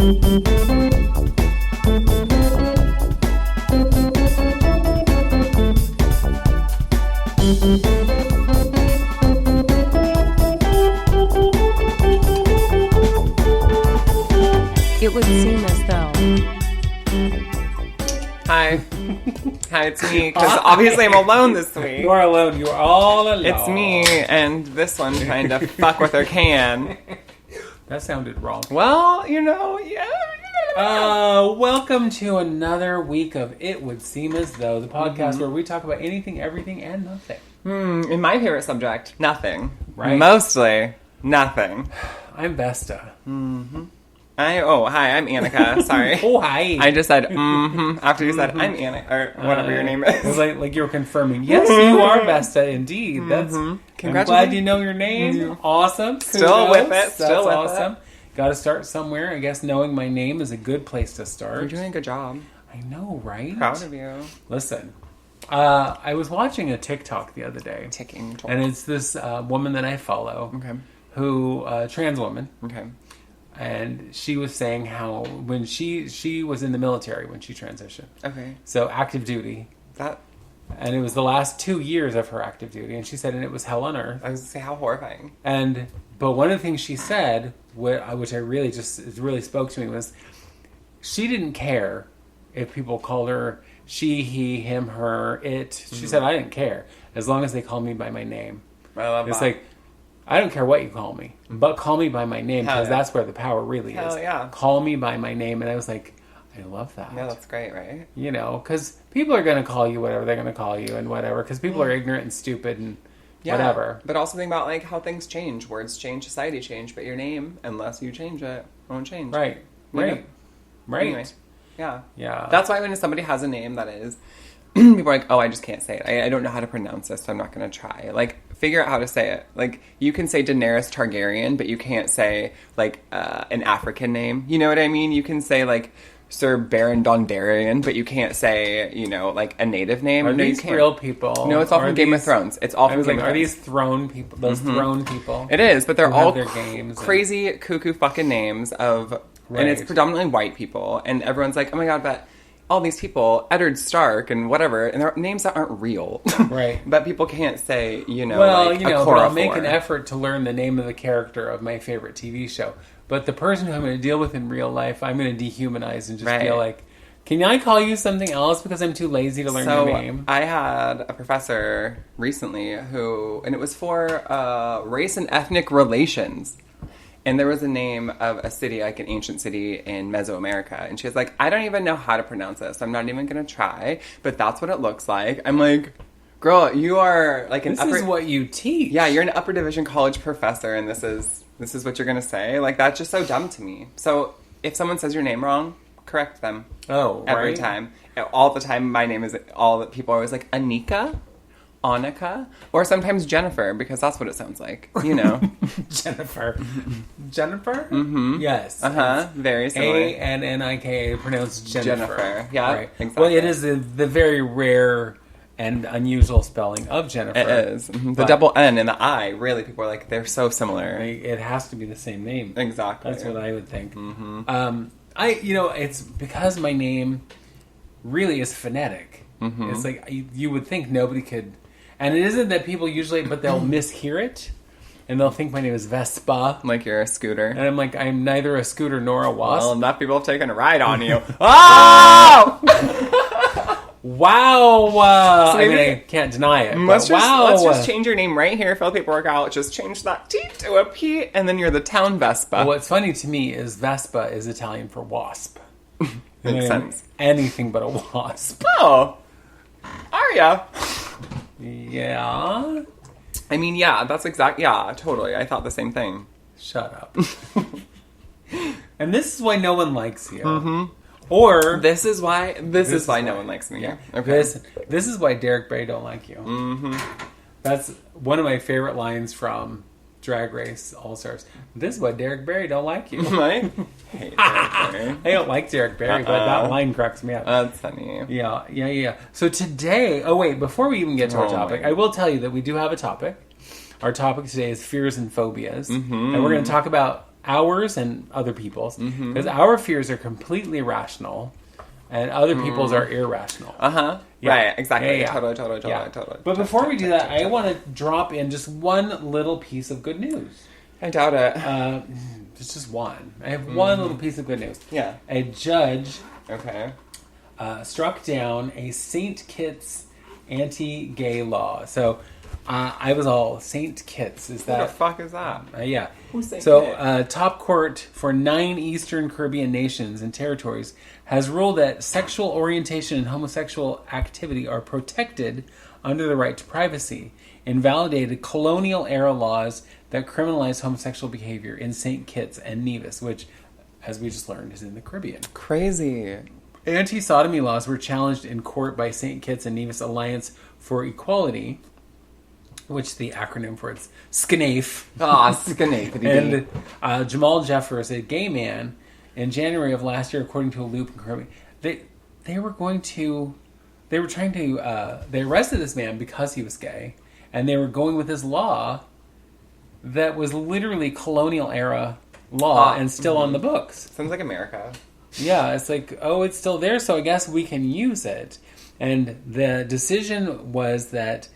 It would seem as though. Hi. Hi, it's me. Because obviously I'm alone this week. You are alone. You are all alone. It's me and this one trying to fuck with her can. That sounded wrong. Well, yeah. Welcome to another week of It Would Seem As Though, the podcast where we talk about anything, everything, and nothing. In my favorite subject, nothing. Right. Mostly nothing. I'm Vesta. Hi, I'm Annika. Sorry. Oh, hi. I just said, after you said, I'm Annika, or whatever your name is. It was like you were confirming. Yes, you are Vesta, indeed. That's. Congratulations. I'm glad you know your name. Awesome. Still with it. That's Still with awesome. Got to start somewhere. I guess knowing my name is a good place to start. You're doing a good job. I know, right? Proud of you. Listen, I was watching a TikTok the other day. Ticking. And it's this woman that I follow. Okay. Who, trans woman. Okay. And she was saying how when she was in the military when she transitioned. Okay. So active duty. And it was the last 2 years of her active duty. And she said, and it was hell on earth. I was going to say, how horrifying. But one of the things she said, which I really it really spoke to me, was she didn't care if people called her she, he, him, her, it. She said, I didn't care as long as they called me by my name. I love It's that. like, I don't care what you call me, but call me by my name because yeah. that's where the power really is. Hell yeah. Call me by my name. And I was like, I love that. Yeah, that's great, right? Because people are going to call you whatever they're going to call you and whatever, because people are ignorant and stupid and whatever. But also think about how things change. Words change, society change, but your name, unless you change it, won't change. Right. Anyway, yeah. Yeah. That's why when somebody has a name that is, people are like, oh, I just can't say it. I don't know how to pronounce this, so I'm not going to try. Figure out how to say it. You can say Daenerys Targaryen, but you can't say, an African name. You know what I mean? You can say, Sir Baron Dondarrion, but you can't say, a native name. Are these real people? No, it's all from Game of Thrones. It's all from Game of Thrones. Are these throne people? Those throne people? It is, but they're all their games crazy, cuckoo fucking names of... Right. And it's predominantly white people. And everyone's like, oh my god, but all these people, Eddard Stark and whatever, and they're names that aren't real. Right. But people can't say, but I'll make an effort to learn the name of the character of my favorite TV show. But the person who I'm going to deal with in real life, I'm going to dehumanize and just feel like, can I call you something else because I'm too lazy to learn your name? I had a professor recently and it was for race and ethnic relations. And there was a name of a city, an ancient city in Mesoamerica. And she was like, I don't even know how to pronounce this. I'm not even going to try. But that's what it looks like. I'm like, girl, you are This is what you teach. Yeah, you're an upper division college professor, and this is what you're going to say? That's just so dumb to me. So if someone says your name wrong, correct them. Oh, every time. All the time, my name is, all that people are always like, Anika? Annika, or sometimes Jennifer, because that's what it sounds like, Jennifer. Jennifer? Mm-hmm. Yes. Very similar. A-N-N-I-K, pronounced Jennifer. Yeah, right. Exactly. Well, it is the very rare and unusual spelling of Jennifer. It is. Mm-hmm. The double N and the I, really, people are like, they're so similar. It has to be the same name. Exactly. That's what I would think. Mm-hmm. It's because my name really is phonetic. Mm-hmm. It's like, you would think nobody could... And it isn't that people usually, but they'll mishear it, and they'll think my name is Vespa. Like you're a scooter. And I'm like, I'm neither a scooter nor a wasp. Well, enough people have taken a ride on you. Oh! Wow! So I can't deny it. Let's just change your name right here, fill the paperwork out, just change that T to a P, and then you're the town Vespa. Well, what's funny to me is Vespa is Italian for wasp. Makes sense. Anything but a wasp. Oh. Are ya? Yeah. I mean, yeah, that's yeah, totally. I thought the same thing. Shut up. And this is why no one likes you. Mm-hmm. Or... This is why no one likes me. Yeah. Okay. This is why Derek Barry don't like you. Mm-hmm. That's one of my favorite lines from Drag Race All-Stars. This is why Derek Barry don't like you. I hate Derek Barry. I don't like Derek Barry, but that line cracks me up. That's funny. Yeah. So today... Oh, wait. Before we even get to our topic, I will tell you that we do have a topic. Our topic today is fears and phobias. Mm-hmm. And we're going to talk about ours and other people's. Because our fears are completely rational, and other people's are irrational. Yeah. Right, exactly. Yeah. Totally. But before we do that, I want to drop in just one little piece of good news. I doubt it. It's just one. I have one little piece of good news. Yeah. A judge struck down a St. Kitts anti-gay law. So I was all, St. Kitts, is that... What the fuck is that? Yeah. Who's St. Kitts? Top court for 9 Eastern Caribbean nations and territories has ruled that sexual orientation and homosexual activity are protected under the right to privacy, invalidated colonial-era laws that criminalize homosexual behavior in St. Kitts and Nevis, which, as we just learned, is in the Caribbean. Crazy. Anti-sodomy laws were challenged in court by St. Kitts and Nevis Alliance for Equality, which the acronym for it's SCNAEF. SCNAEF. And Jamal Jeffers, a gay man, in January of last year, according to a Loop in Caribbean, they arrested this man because he was gay, and they were going with this law that was literally colonial era law and still on the books. Sounds like America. Yeah, it's like, it's still there, so I guess we can use it. And the decision was that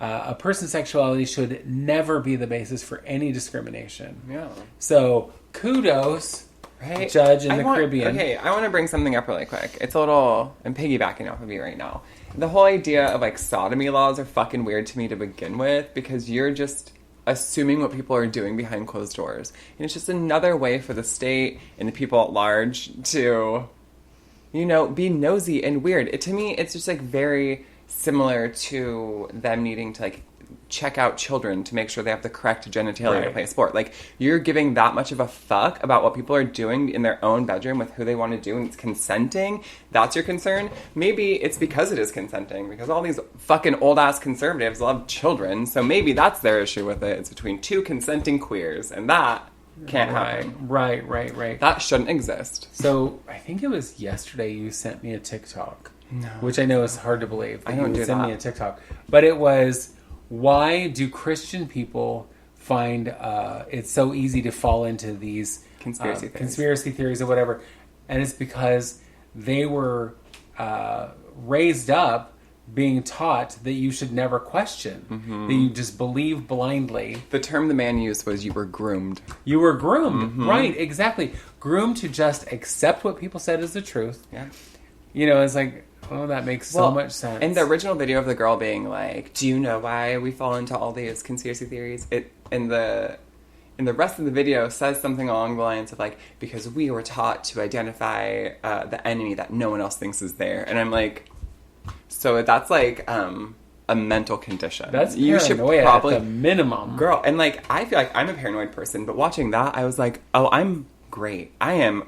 a person's sexuality should never be the basis for any discrimination. Yeah. So, kudos, judge in the Caribbean. Okay, I want to bring something up really quick. It's a little... I'm piggybacking off of you right now. The whole idea of, like, sodomy laws are fucking weird to me to begin with, because you're just assuming what people are doing behind closed doors. And it's just another way for the state and the people at large to, be nosy and weird. To me, it's just, like, very similar to them needing to, like, check out children to make sure they have the correct genitalia to play a sport. Like, you're giving that much of a fuck about what people are doing in their own bedroom with who they want to do, and it's consenting. That's your concern. Maybe it's because it is consenting, because all these fucking old-ass conservatives love children, so maybe that's their issue with it. It's between two consenting queers, and that can't happen. Right. That shouldn't exist. So, I think it was yesterday you sent me a TikTok. No. Which I know is hard to believe. I don't do send that. me a TikTok. But it was... Why do Christian people find it's so easy to fall into these conspiracy theories or whatever? And it's because they were raised up being taught that you should never question, that you just believe blindly. The term the man used was you were groomed. You were groomed, right, exactly. Groomed to just accept what people said as the truth. Yeah. It's like... Oh, that makes so much sense. And the original video of the girl being like, "Do you know why we fall into all these conspiracy theories?" In the rest of the video says something along the lines of like, "Because we were taught to identify the enemy that no one else thinks is there." And I'm like, so that's like a mental condition. That's paranoia, you should probably at the minimum, girl. And like, I feel like I'm a paranoid person, but watching that, I was like, oh, I'm great. I am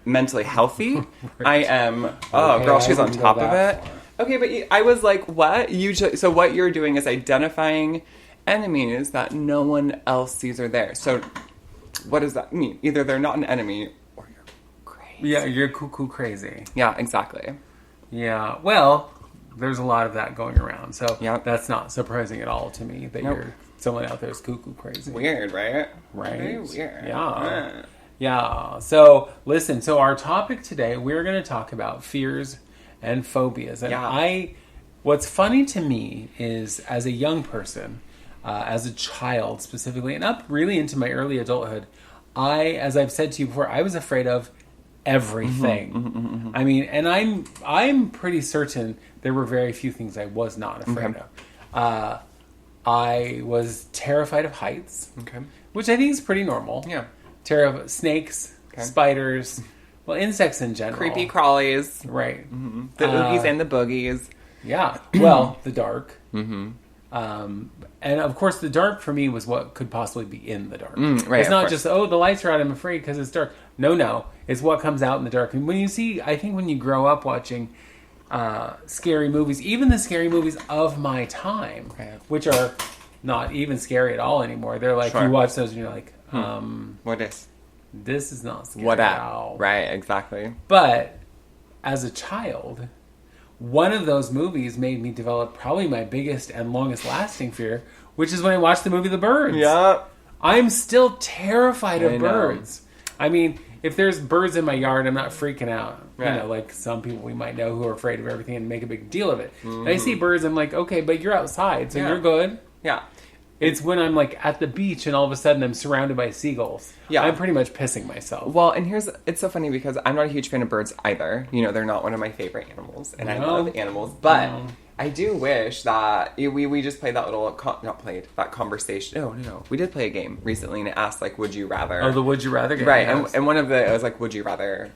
mentally healthy. Right. I am. Oh, okay, girl, she's on top of it. Okay, but I was like, what? So what you're doing is identifying enemies that no one else sees are there. So what does that mean? Either they're not an enemy or you're crazy. Yeah, you're cuckoo crazy. Yeah, exactly. Yeah. Well, there's a lot of that going around. So that's not surprising at all to me that you're someone out there is cuckoo crazy. Weird, right? Right. Very weird. Yeah. Yeah. So, listen. So, our topic today, we're going to talk about fears and phobias. And what's funny to me is, as a young person, as a child specifically, and up really into my early adulthood, as I've said to you before, I was afraid of everything. I mean, and I'm pretty certain there were very few things I was not afraid of. I was terrified of heights, which I think is pretty normal. Yeah. Terror of snakes, spiders, insects in general. Creepy crawlies. Right. The oogies and the boogies. Yeah. Well, the dark. And of course, the dark for me was what could possibly be in the dark. Right, it's not just, the lights are out, I'm afraid because it's dark. No. It's what comes out in the dark. And when you grow up watching scary movies, even the scary movies of my time, which are not even scary at all anymore. They're like, you watch those and you're like, what is? This is not scary what at all. Right, exactly. But as a child, one of those movies made me develop probably my biggest and longest lasting fear, which is when I watched the movie The Birds. Yeah. I'm still terrified of I know. birds. I mean, if there's birds in my yard, I'm not freaking out. Right. You know, like some people we might know who are afraid of everything and make a big deal of it. And I see birds, I'm like, okay, but you're outside, so you're good. Yeah. It's when I'm like at the beach and all of a sudden I'm surrounded by seagulls. Yeah. I'm pretty much pissing myself. Well, and it's so funny because I'm not a huge fan of birds either. You know, they're not one of my favorite animals, and I love animals. But I do wish that we just played that little that conversation. No, we did play a game recently, and it asked like, "Would you rather?" Oh, the would you rather game, right? yes. And one of it was like, "Would you rather?"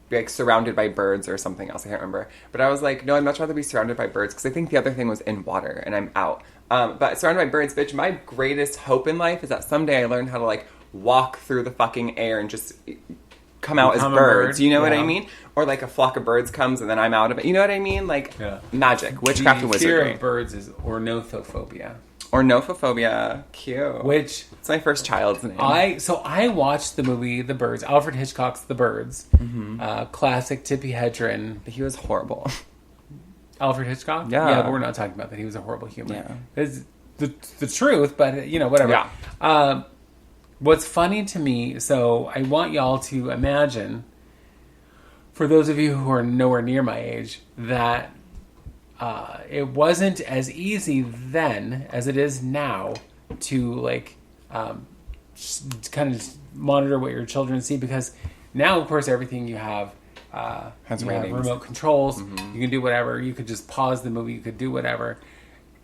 Be like surrounded by birds or something else. I can't remember. But I was like, no, I'd much rather be surrounded by birds because I think the other thing was in water, and I'm out. But surrounded by birds, bitch, my greatest hope in life is that someday I learn how to like walk through the fucking air and just come out as birds. Bird. You know what I mean? Or like a flock of birds comes and then I'm out of it. You know what I mean? Like magic, witchcraft, and wizardry. The fear of birds is ornithophobia. Ornithophobia. Cute. Which it's my first child's name. I watched the movie The Birds. Alfred Hitchcock's The Birds. Classic Tippi Hedren. He was horrible. Alfred Hitchcock? Yeah. But we're not talking about that. He was a horrible human. Yeah. It's the truth, but, you know, whatever. Yeah. What's funny to me, so I want y'all to imagine, for those of you who are nowhere near my age, that it wasn't as easy then as it is now to, like, kind of monitor what your children see, because now, of course, everything you have has you have ratings. remote controls. You can do whatever. You could just pause the movie. You could do whatever.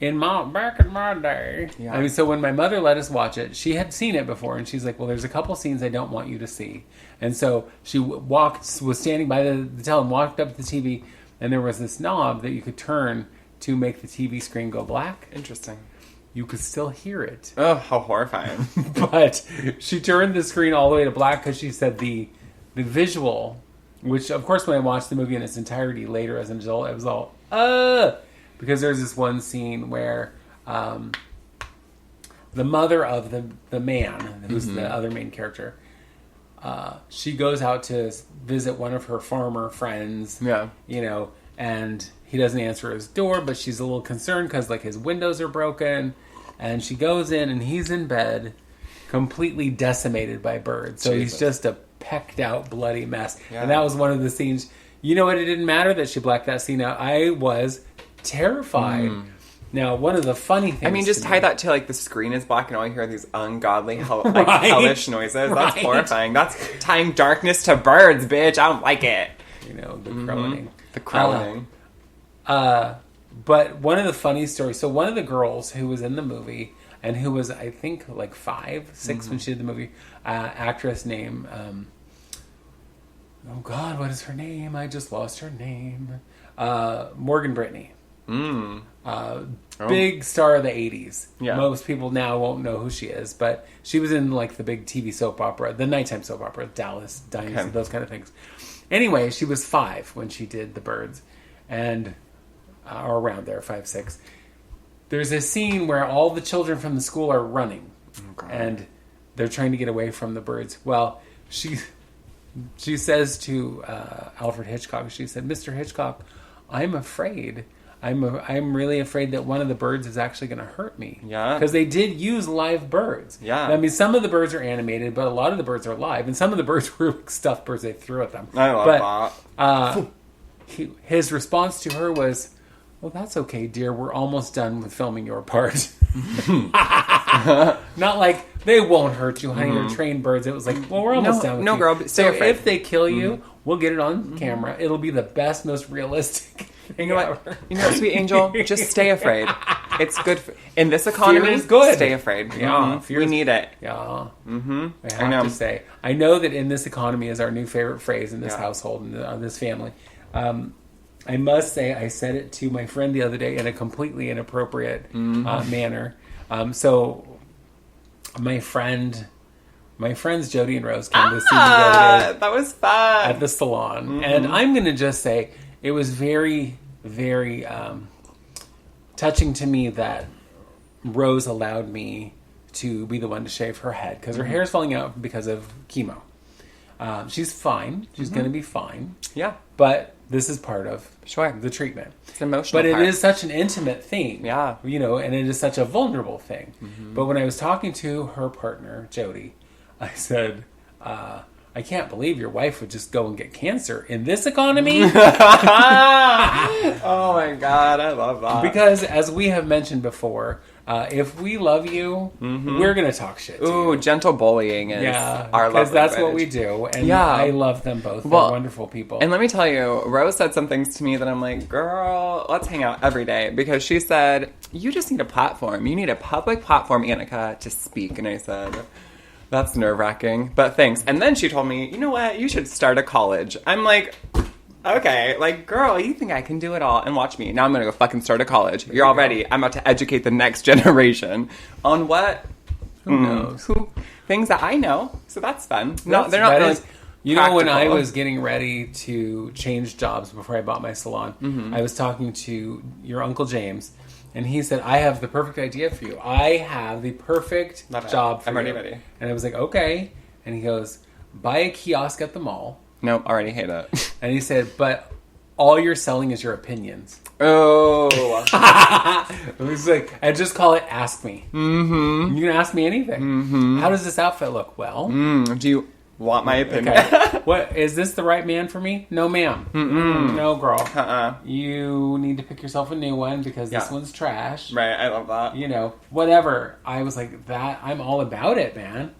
Back in my day, I mean, so when my mother let us watch it, she had seen it before, and she's like, "Well, there's a couple scenes I don't want you to see." And so she was standing by the tele and walked up to the TV, and there was this knob that you could turn to make the TV screen go black. Interesting. You could still hear it. Oh, how horrifying! But she turned the screen all the way to black because she said the visual. Which, of course, when I watched the movie in its entirety later as an adult, I was all, because there's this one scene where the mother of the man, who's the other main character, she goes out to visit one of her farmer friends, you know, and he doesn't answer his door, but she's a little concerned because, like, his windows are broken, and she goes in, and he's in bed, completely decimated by birds. So he's just a pecked out bloody mess. And that was one of the scenes. You know what? It didn't matter that she blacked that scene out. I was terrified. Now, one of the funny things, I mean, just tie that to like the screen is black and all you hear are these ungodly hellish noises. That's horrifying. That's tying darkness to birds, bitch. I don't like it. You know, the crowing. The crowing. But one of the funny stories, so one of the girls who was in the movie and who was, I think, like 5, 6 when she did the movie, actress named, oh God, what is her name? I just lost her name. Morgan Brittany. Big star of the 80s. Yeah. Most people now won't know who she is, but she was in like the big TV soap opera, the nighttime soap opera, Dallas, Dynasty, those kind of things. Anyway, she was 5 when she did The Birds, and or around there, 5, 6. There's a scene where all the children from the school are running, and they're trying to get away from the birds. Well, she says to Alfred Hitchcock, she said, "Mr. Hitchcock, I'm afraid. I'm really afraid that one of the birds is actually going to hurt me." Yeah. Because they did use live birds. Yeah. I mean, some of the birds are animated, but a lot of the birds are live, and some of the birds were like stuffed birds they threw at them. I love that. His response to her was, "Well, that's okay, dear. We're almost done with filming your part." Not like, they won't hurt you, honey. They're trained birds. It was like, well, we're almost done with you. No, girl, stay afraid. If they kill you, we'll get it on camera. It'll be the best, most realistic thing ever. You know what, sweet angel? Just stay afraid. It's good. In this economy, fear is good. Stay afraid. Yeah. We need it. Yeah. I have to say. I know that in this economy is our new favorite phrase in this household and this family. I must say, I said it to my friend the other day in a completely inappropriate manner. So, my friends Jody and Rose came to see me the other day. That was fun. At the salon. And I'm going to just say, it was very, very touching to me that Rose allowed me to be the one to shave her head. Because her hair is falling out because of chemo. She's fine. She's going to be fine. Yeah. But this is part of Sure. the treatment. It's an emotional But part. it is such an intimate thing. Yeah. You know, and it is such a vulnerable thing. But when I was talking to her partner, Jody, I said, I can't believe your wife would just go and get cancer in this economy. Oh my God, I love that. Because as we have mentioned before, if we love you, we're going to talk shit to Ooh, you. gentle bullying is our love because that's what language. we do. And Yeah. I love them both. They're Well, wonderful people. And let me tell you, Rose said some things to me that I'm like, girl, let's hang out every day. Because she said, you just need a platform. You need a public platform, Annika, to speak. And I said, that's nerve-wracking, but thanks. And then she told me, you know what? You should start a college. I'm like, okay. Like, girl, you think I can do it all? And watch me. Now I'm going to go fucking start a college. You're all ready. I'm about to educate the next generation on what? Who knows? Things that I know. So that's fun. No, they're not that really is- You know, when I practical. was getting ready to change jobs before I bought my salon, I was talking to your Uncle James, and he said, I have the perfect idea for you. I have the perfect Love it. job for I'm you. already ready. And I was like, okay. And he goes, buy a kiosk at the mall. Nope, already hate it. And he said, but all you're selling is your opinions. Oh. It was like, I just call it Ask Me. Mm-hmm. You can ask me anything. Mm-hmm. How does this outfit look? Well, Do you want my opinion? okay. What is this the right man for me? No, ma'am. No, girl. Uh-uh. You need to pick yourself a new one because this Yeah. one's trash. Right, I love that. You know, whatever. I was like, that. I'm all about it, man.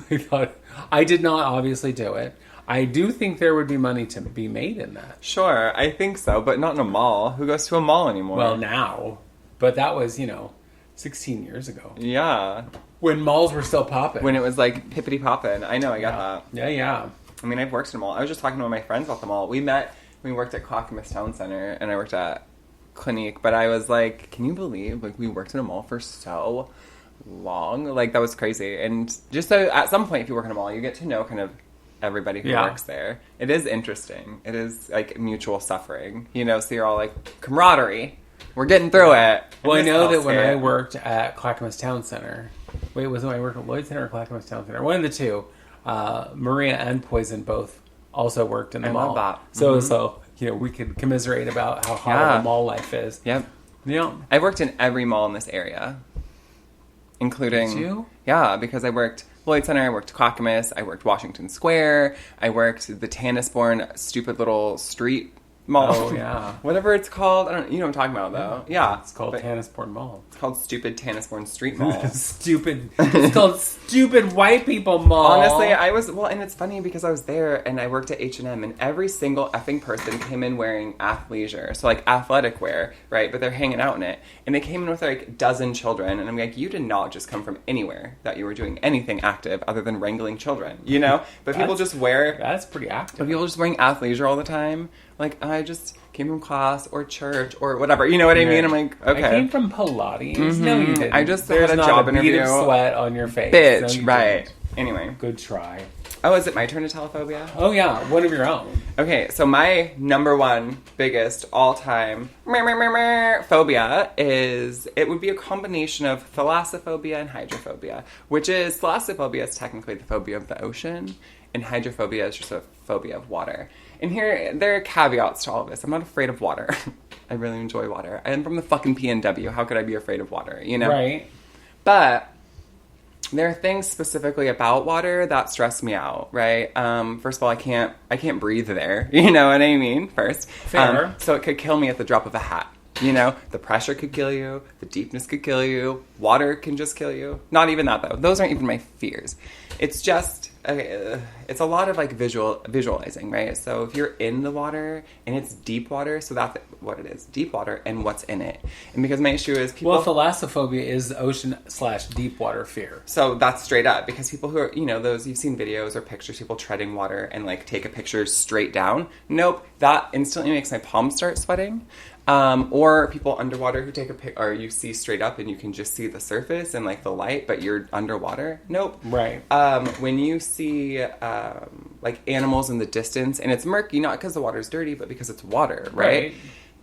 I thought I did not obviously do it. I do think there would be money to be made in that. Sure, I think so, but not in a mall. Who goes to a mall anymore? Well, now, but that was 16 years ago Yeah. when malls were still popping. When it was like pippity poppin'. I know, I get that. Yeah. I mean, I've worked in a mall. I was just talking to one of my friends about the mall. We met, we worked at Clackamas Town Center, and I worked at Clinique, but I was like, can you believe, like, we worked in a mall for so long? Like, that was crazy. And just so, at some point, if you work in a mall, you get to know kind of everybody who Yeah. works there. It is interesting. It is, like, mutual suffering, so you're all like, camaraderie. We're getting through it. Well, I miss know that when I Hellscape. worked at Clackamas Town Center, wait, was it when I worked at Lloyd Center or Clackamas Town Center? One of the two. Maria and Poison both also worked in the I mall. love that. So we could commiserate about how hard Yeah. the mall life is. Yep. Yeah. I worked in every mall in this area, including... Did you? Yeah, because I worked Lloyd Center, I worked Clackamas, I worked Washington Square, I worked the Tannisbourne stupid little street mall. Oh, yeah. Whatever it's called. I don't. You know what I'm talking about, though. Yeah. It's called but Tannisbourne Mall. It's called stupid Tannisbourne Street Mall. Stupid. It's called Stupid White People Mall. Honestly, I was... Well, and it's funny because I was there and I worked at H&M and every single effing person came in wearing athleisure. So, like, athletic wear, right? But they're hanging out in it. And they came in with, like, a dozen children. And I'm like, you did not just come from anywhere that you were doing anything active other than wrangling children, But people just wear... That's pretty active. But people just wearing athleisure all the time. Like, I just came from class or church or whatever. You know what I mean? I'm like, okay. I came from Pilates. No, you didn't. I just There's had a not job a bead interview. of sweat on your face. Bitch, No, you right. didn't. Anyway. Good try. Oh, is it my turn to tell a phobia? Oh, yeah. One of your own. Okay, so my number one biggest all-time phobia is, it would be a combination of thalassophobia and hydrophobia, which is, thalassophobia is technically the phobia of the ocean, and hydrophobia is just a phobia of water. And here, there are caveats to all of this. I'm not afraid of water. I really enjoy water. I'm from the fucking PNW. How could I be afraid of water, Right. But there are things specifically about water that stress me out, right? First of all, I can't breathe there. You know what I mean? First. Fair. So it could kill me at the drop of a hat. The pressure could kill you. The deepness could kill you. Water can just kill you. Not even that, though. Those aren't even my fears. It's just, it's a lot of, like, visualizing, right? So if you're in the water, and it's deep water, so that's what it is. Deep water and what's in it. And because my issue is people... Well, thalassophobia is ocean/deep water fear. So that's straight up, because people who are, those, you've seen videos or pictures, people treading water and, like, take a picture straight down. Nope, that instantly makes my palms start sweating. Or people underwater who take a pic, or you see straight up and you can just see the surface and, like, the light, but you're underwater. Nope. Right. When you see, like, animals in the distance, and it's murky, not because the water's dirty, but because it's water, right?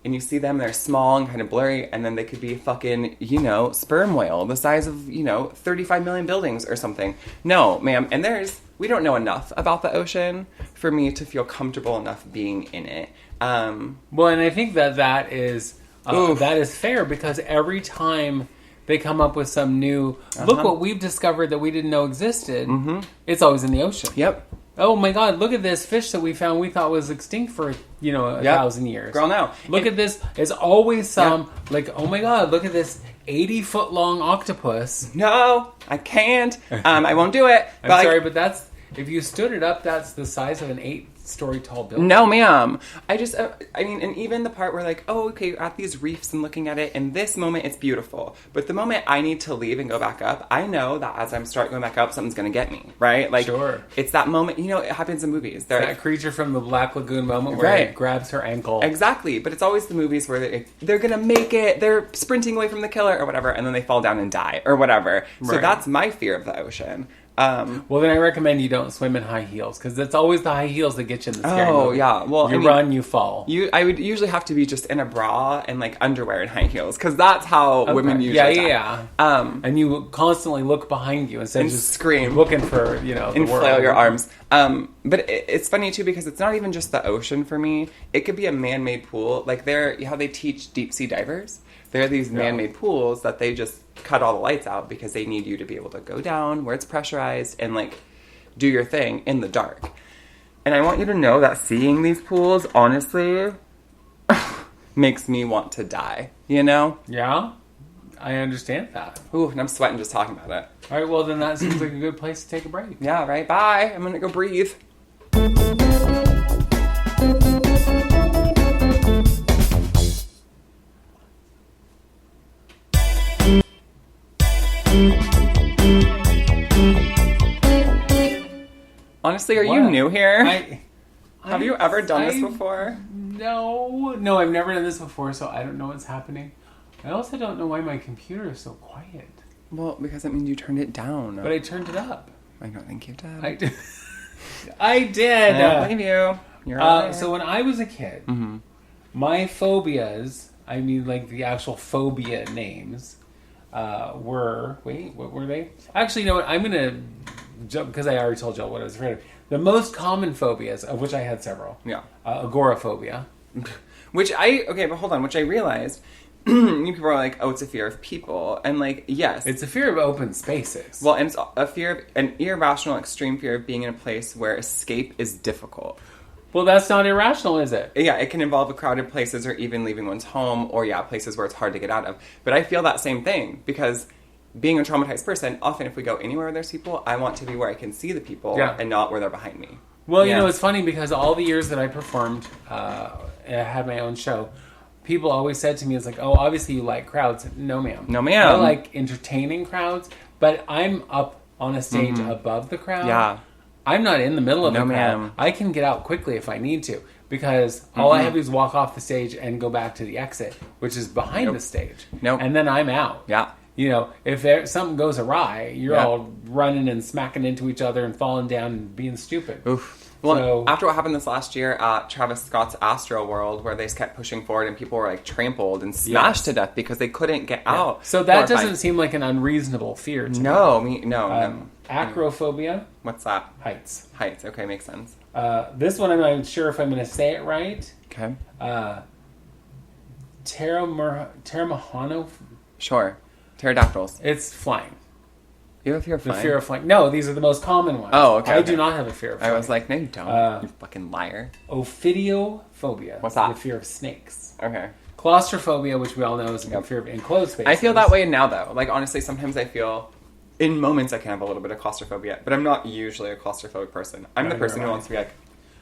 And you see them, they're small and kind of blurry, and then they could be fucking, sperm whale, the size of, 35 million buildings or something. No, ma'am. And there's we don't know enough about the ocean for me to feel comfortable enough being in it. Well, and I think that is fair, because every time they come up with some new, look what we've discovered that we didn't know existed, it's always in the ocean. Yep. Oh my God, look at this fish that we found we thought was extinct for, 1,000 years. Girl, no. Look at this. It's always some, like, oh my God, look at this 80-foot long octopus. No, I can't. I won't do it. I'm sorry, but that's, if you stood it up, that's the size of an 8-story tall building. No, ma'am. And even the part where like, oh, okay, you're at these reefs and looking at it, in this moment it's beautiful. But the moment I need to leave and go back up, I know that as I'm starting going back up, something's going to get me, right? Like, sure. It's that moment, it happens in movies. That creature from the Black Lagoon moment where it grabs her ankle. Exactly. But it's always the movies where they're going to make it, they're sprinting away from the killer or whatever, and then they fall down and die or whatever. So that's my fear of the ocean. Well, then I recommend you don't swim in high heels, because it's always the high heels that get you in the scary movie. Yeah. Well, run, you fall. I would usually have to be just in a bra and like underwear and high heels, because that's how women usually die. And you constantly look behind you instead of just scream, looking for and the flail your arms. But it's funny too, because it's not even just the ocean for me. It could be a man-made pool, like how they teach deep sea divers. There are these man-made pools that they just cut all the lights out because they need you to be able to go down where it's pressurized and like do your thing in the dark. And I want you to know that seeing these pools, honestly, makes me want to die, Yeah, I understand that. Ooh, and I'm sweating just talking about it. All right, well then that seems like a good place to take a break. Yeah, right. Bye. I'm gonna go breathe. Honestly, are you new here? Have you ever done this before? No, I've never done this before, so I don't know what's happening. I also don't know why my computer is so quiet. Well, because that means you turned it down. But I turned it up. I don't think you did. I did. I don't blame you. You're so when I was a kid, my phobias, I mean like the actual phobia names, were... Wait, what were they? Actually, you know what? I'm going to jump, because I already told y'all what I was afraid of. The most common phobias, of which I had several. Yeah. Agoraphobia. Which I realized... people are like, oh, it's a fear of people. And like, yes. It's a fear of open spaces. Well, and it's a fear of... an irrational, extreme fear of being in a place where escape is difficult. Well, that's not irrational, is it? Yeah, it can involve crowded places or even leaving one's home or, places where it's hard to get out of. But I feel that same thing because being a traumatized person, often if we go anywhere where there's people, I want to be where I can see the people and not where they're behind me. Well, you know, it's funny because all the years that I performed, I had my own show, people always said to me, it's like, oh, obviously you like crowds. No, ma'am. No, ma'am. I like entertaining crowds, but I'm up on a stage above the crowd. Yeah. I'm not in the middle of the crowd. Ma'am. I can get out quickly if I need to, because all I have to do is walk off the stage and go back to the exit, which is behind the stage. And then I'm out. Yeah. You know, if something goes awry, you're all running and smacking into each other and falling down and being stupid. Oof. Well, after what happened this last year at Travis Scott's Astro World, where they kept pushing forward and people were like trampled and smashed to death because they couldn't get out. So that doesn't seem like an unreasonable fear to me. No. Acrophobia. What's that? Heights. Heights. Okay, makes sense. This one I'm not sure if I'm going to say it right. Okay. Pteramahano. Sure. Pterodactyls. It's flying. You have a fear of flying? The fear of flying. No, these are the most common ones. Oh, okay. I do not have a fear of flying. I was like, no, you don't. You fucking liar. Ophidiophobia. What's that? The fear of snakes. Okay. Claustrophobia, which we all know is a fear of enclosed spaces. I feel that way now, though. Like, honestly, sometimes I feel... in moments I can have a little bit of claustrophobia, but I'm not usually a claustrophobic person. I'm the person who wants to be, like,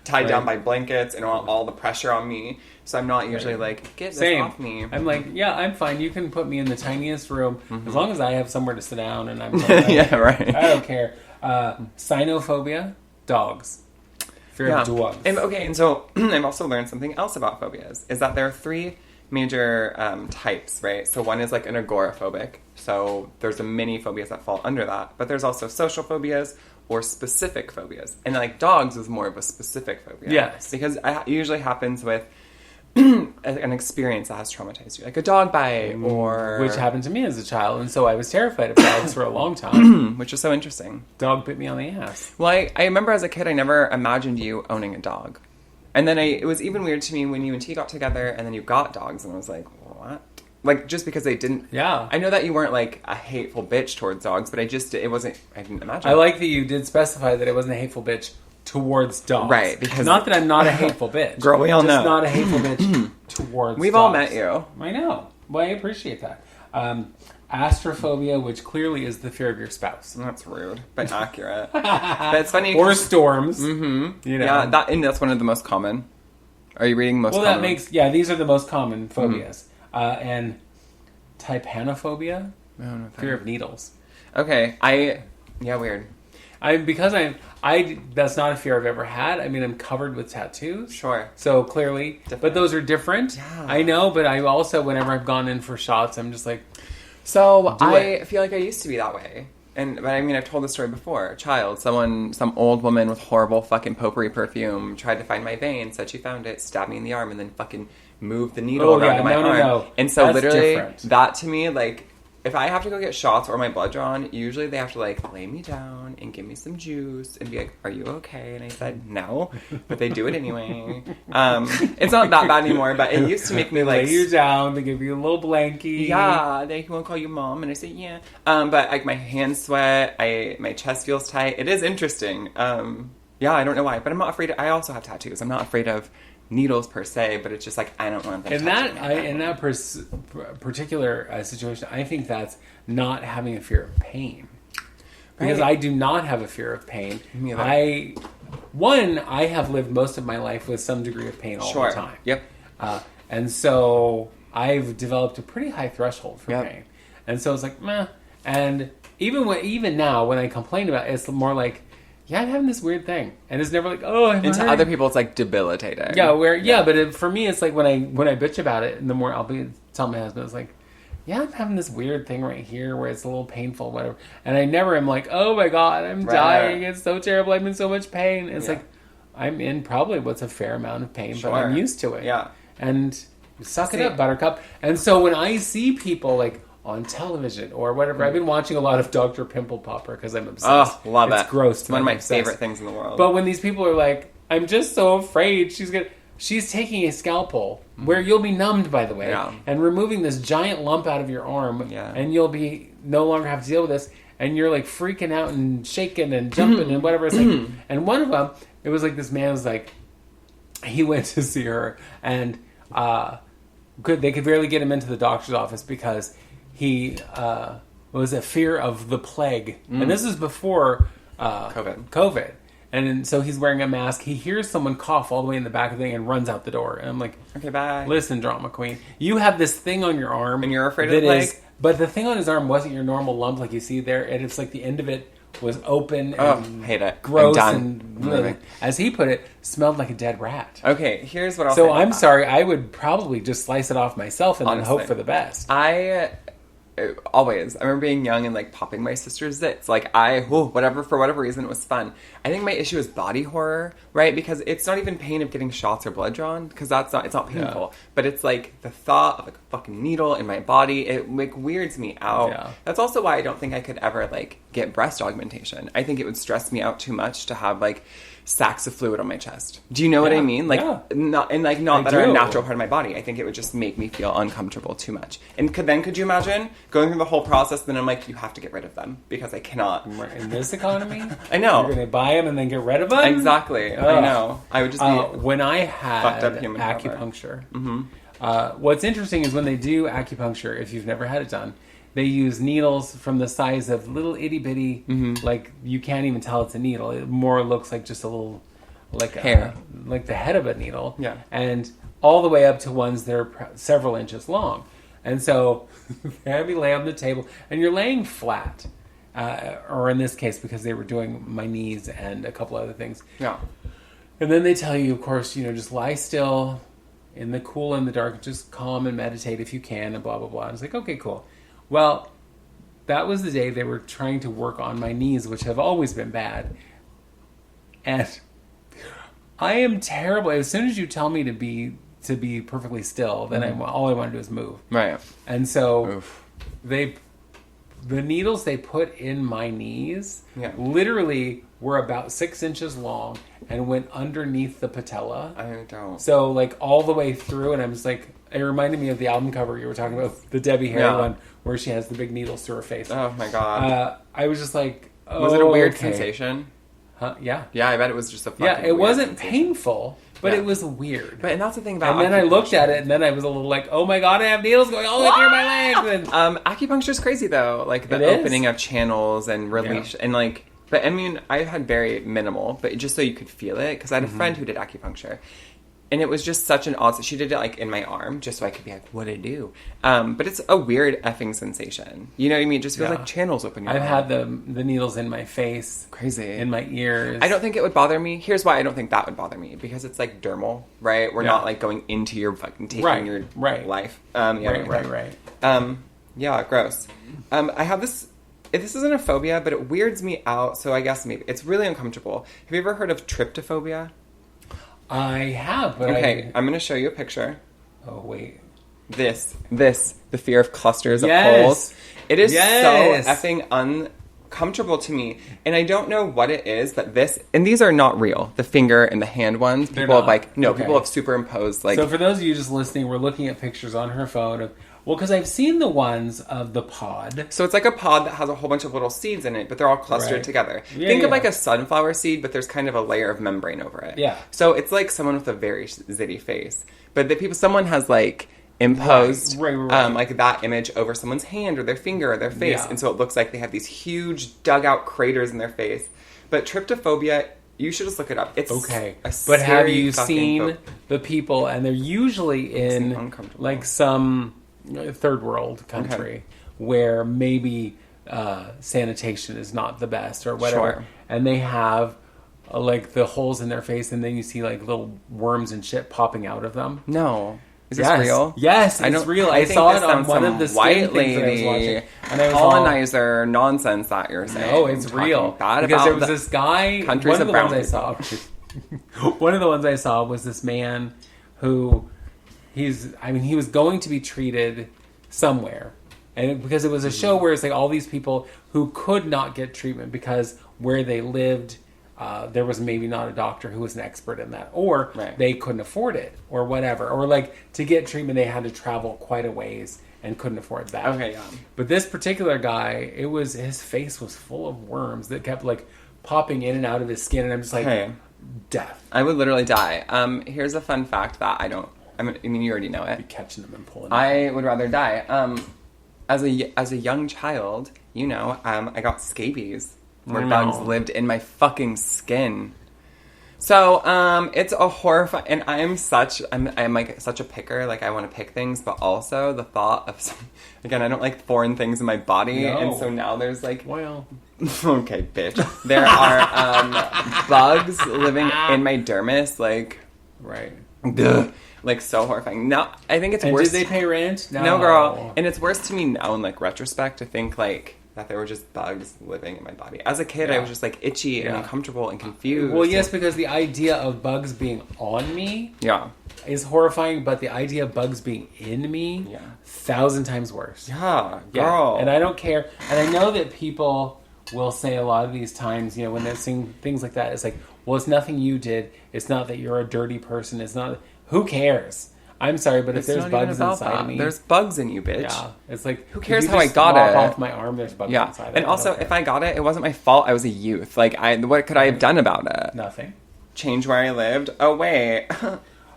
tied down by blankets and want all the pressure on me. So I'm not usually like, get this off me. I'm like, yeah, I'm fine. You can put me in the tiniest room as long as I have somewhere to sit down and I'm yeah, right. I don't care. Cynophobia, dogs. Fear of dogs. And so I've also learned something else about phobias, is that there are three major types, right? So one is like an agoraphobic. So there's many phobias that fall under that. But there's also social phobias or specific phobias. And like dogs is more of a specific phobia. Yes. Because it usually happens with an experience that has traumatized you, like a dog bite or... Which happened to me as a child, and so I was terrified of dogs for a long time. Which is so interesting. Dog bit me on the ass. Well, I remember as a kid, I never imagined you owning a dog. And then it was even weird to me when you and T got together and then you got dogs, and I was like, what? Like, just because they didn't... Yeah. I know that you weren't, like, a hateful bitch towards dogs, but I didn't imagine. I like that you did specify that it wasn't a hateful bitch towards dogs. Right, because... Not that I'm not a hateful bitch. Girl, we all know. Just not a hateful bitch towards We've dogs. all met you. I know. Well, I appreciate that. Astrophobia, which clearly is the fear of your spouse. That's rude, but accurate. But it's funny. Or storms. Mm-hmm. You know. Yeah, that's one of the most common. Are you reading most common? Well, that makes... Yeah, these are the most common phobias. And trypanophobia, fear of needles. Okay, weird. That's not a fear I've ever had. I mean, I'm covered with tattoos. Sure. So clearly, different. But those are different. Yeah. I know, but I also, whenever I've gone in for shots, I'm just like, so I feel like I used to be that way. But I mean, I've told this story before. Some old woman with horrible fucking potpourri perfume tried to find my vein, said she found it, stabbed me in the arm, and then fucking moved the needle around in my arm. No. And so That's literally, different. that to me, like, if I have to go get shots or my blood drawn, usually they have to, like, lay me down and give me some juice and be like, are you okay? And I said, no. But they do it anyway. It's not that bad anymore, but it used to make me, like... lay you down, they give you a little blankie. Yeah, they won't call you mom. And I say, yeah. But, like, my hands sweat. My chest feels tight. It is interesting. Yeah, I don't know why. But I'm not afraid I also have tattoos. I'm not afraid of needles per se, but it's just like I don't want them. In that particular situation, I think that's not having a fear of pain, because I do not have a fear of pain. I have lived most of my life with some degree of pain all the time. Yep. And so I've developed a pretty high threshold for pain, and so it's like meh. And even now when I complain about it, it's more like, yeah, I'm having this weird thing, and it's never like, oh, I'm hurting. Other people, it's like debilitating. Yeah, but for me, it's like when I bitch about it, and the more I'll be telling my husband, it's like, yeah, I'm having this weird thing right here where it's a little painful, whatever. And I never am like, oh my god, I'm dying. It's so terrible. I'm in so much pain. It's like I'm in probably what's a fair amount of pain, but I'm used to it. Yeah, and suck it up, Buttercup. And so when I see people like on television or whatever. I've been watching a lot of Dr. Pimple Popper because I'm obsessed. Oh, love it. It's gross. It's one of my favorite things in the world. But when these people are like, I'm just so afraid she's taking a scalpel where you'll be numbed, by the way, and removing this giant lump out of your arm, and you'll be no longer have to deal with this, and you're like freaking out and shaking and jumping and whatever. It's like, and one of them, it was like this man was like, he went to see her, and they could barely get him into the doctor's office because he was a fear of the plague. And this is before COVID. And so he's wearing a mask. He hears someone cough all the way in the back of the thing and runs out the door. And I'm like, okay, bye. Listen, drama queen. You have this thing on your arm. And you're afraid of the plague? But the thing on his arm wasn't your normal lump like you see there. And it's like the end of it was open and hate it. Gross and, as he put it, smelled like a dead rat. Okay, here's what I'll say. So I'm sorry, I would probably just slice it off myself and then hope for the best. Always. I remember being young and like popping my sister's zits. Like for whatever reason, it was fun. I think my issue is body horror, right? Because it's not even pain of getting shots or blood drawn, because it's not painful. Yeah. But it's like the thought of like a fucking needle in my body. It like weirds me out. Yeah. That's also why I don't think I could ever like get breast augmentation. I think it would stress me out too much to have like sacks of fluid on my chest. Do you know what I mean? Like not that are a natural part of my body. I think it would just make me feel uncomfortable too much. And could you imagine going through the whole process? Then I'm like, you have to get rid of them because I cannot. In this economy, I know you're going to buy them and then get rid of them. Exactly. I know. I would just be when I had acupuncture. What's interesting is when they do acupuncture, if you've never had it done, they use needles from the size of little itty bitty, like you can't even tell it's a needle. It more looks like just a little, like hair, like the head of a needle. Yeah, and all the way up to ones that are several inches long. And so, they have me lay on the table, and you're laying flat, or in this case, because they were doing my knees and a couple other things. Yeah, and then they tell you, of course, just lie still, in the cool and the dark, just calm and meditate if you can, and blah blah blah. I was like, okay, cool. Well, that was the day they were trying to work on my knees, which have always been bad. And I am terrible. As soon as you tell me to be perfectly still, then all I want to do is move. Right. And so Oof. the needles they put in my knees literally were about 6 inches long and went underneath the patella. I don't. So like all the way through, and I'm just like, it reminded me of the album cover you were talking about, the Debbie Harry one, where she has the big needles through her face. Oh my God. I was just like, oh, was it a weird sensation? Huh? Yeah. Yeah, I bet it was just a fucking Yeah, it weird wasn't sensation. painful, but it was weird. But and that's the thing about and then I looked at it, and then I was a little like, oh my God, I have needles going all the way through my legs. And acupuncture is crazy though, like the opening of channels and release and like. But I mean, I had very minimal, but just so you could feel it, because I had a friend who did acupuncture, and it was just such an odd. She did it like in my arm, just so I could be like, "What did it do?" But it's a weird effing sensation. You know what I mean? It just feels like channels open your arm. I've had the needles in my face, crazy, in my ears. I don't think it would bother me. Here's why I don't think that would bother me, because it's like dermal, right? We're not like going into your fucking taking your life. Right. Yeah, gross. I have this. This isn't a phobia, but it weirds me out, so I guess maybe it's really uncomfortable. Have you ever heard of tryptophobia? I have, but okay, I'm going to show you a picture. Oh, wait. This, the fear of clusters of holes. It is so effing uncomfortable to me, and I don't know what it is, but and these are not real. The finger and the hand ones, people have people have superimposed like. So for those of you just listening, we're looking at pictures on her phone of. Well, because I've seen the ones of the pod. So it's like a pod that has a whole bunch of little seeds in it, but they're all clustered together. Think of like a sunflower seed, but there's kind of a layer of membrane over it. Yeah. So it's like someone with a very zitty face. But someone has like imposed like that image over someone's hand or their finger or their face. And so it looks like they have these huge dug out craters in their face. But tryptophobia, you should just look it up. It's but have you seen the people, and they're usually in like some third world country where maybe sanitation is not the best or whatever, and they have like the holes in their face, and then you see like little worms and shit popping out of them. No, is this real? Yes, it's real. I saw it on one of the white lady things that I was watching, and I was colonizer nonsense that you're saying. No, it's real. Because there was this guy. One of the ones I saw. One of the ones I saw was this man who. He was going to be treated somewhere. And because it was a show where it's like all these people who could not get treatment because where they lived, there was maybe not a doctor who was an expert in that. Or they couldn't afford it or whatever. Or like to get treatment, they had to travel quite a ways and couldn't afford that. Okay, yeah. But this particular guy, his face was full of worms that kept like popping in and out of his skin. And I'm just like, death. I would literally die. Here's a fun fact that I mean, you already know it. Be catching them and pulling. I would rather die. As a young child, I got scabies where bugs lived in my fucking skin. So it's a horrifying. And I'm like such a picker. Like I want to pick things, but also the thought of again, I don't like foreign things in my body, and so now there's like okay, bitch. There are bugs living in my dermis, like Ugh. Like so horrifying. No, I think it's worse. Did they pay rent? No, girl. And it's worse to me now in like retrospect to think like that there were just bugs living in my body. As a kid, I was just like itchy and uncomfortable and confused. Well, yes, because the idea of bugs being on me, is horrifying. But the idea of bugs being in me, 1,000 times worse. Yeah, girl. And I don't care. And I know that people will say a lot of these times, when they're saying things like that, it's like, well, it's nothing you did. It's not that you're a dirty person. It's not. Who cares? I'm sorry, but if there's bugs inside me... There's bugs in you, bitch. Yeah. It's like... Who cares how I got it? Off my arm, there's bugs inside it. And also, if I got it wasn't my fault. I was a youth. Like, what could I have done about it? Nothing. Change where I lived? Oh, wait.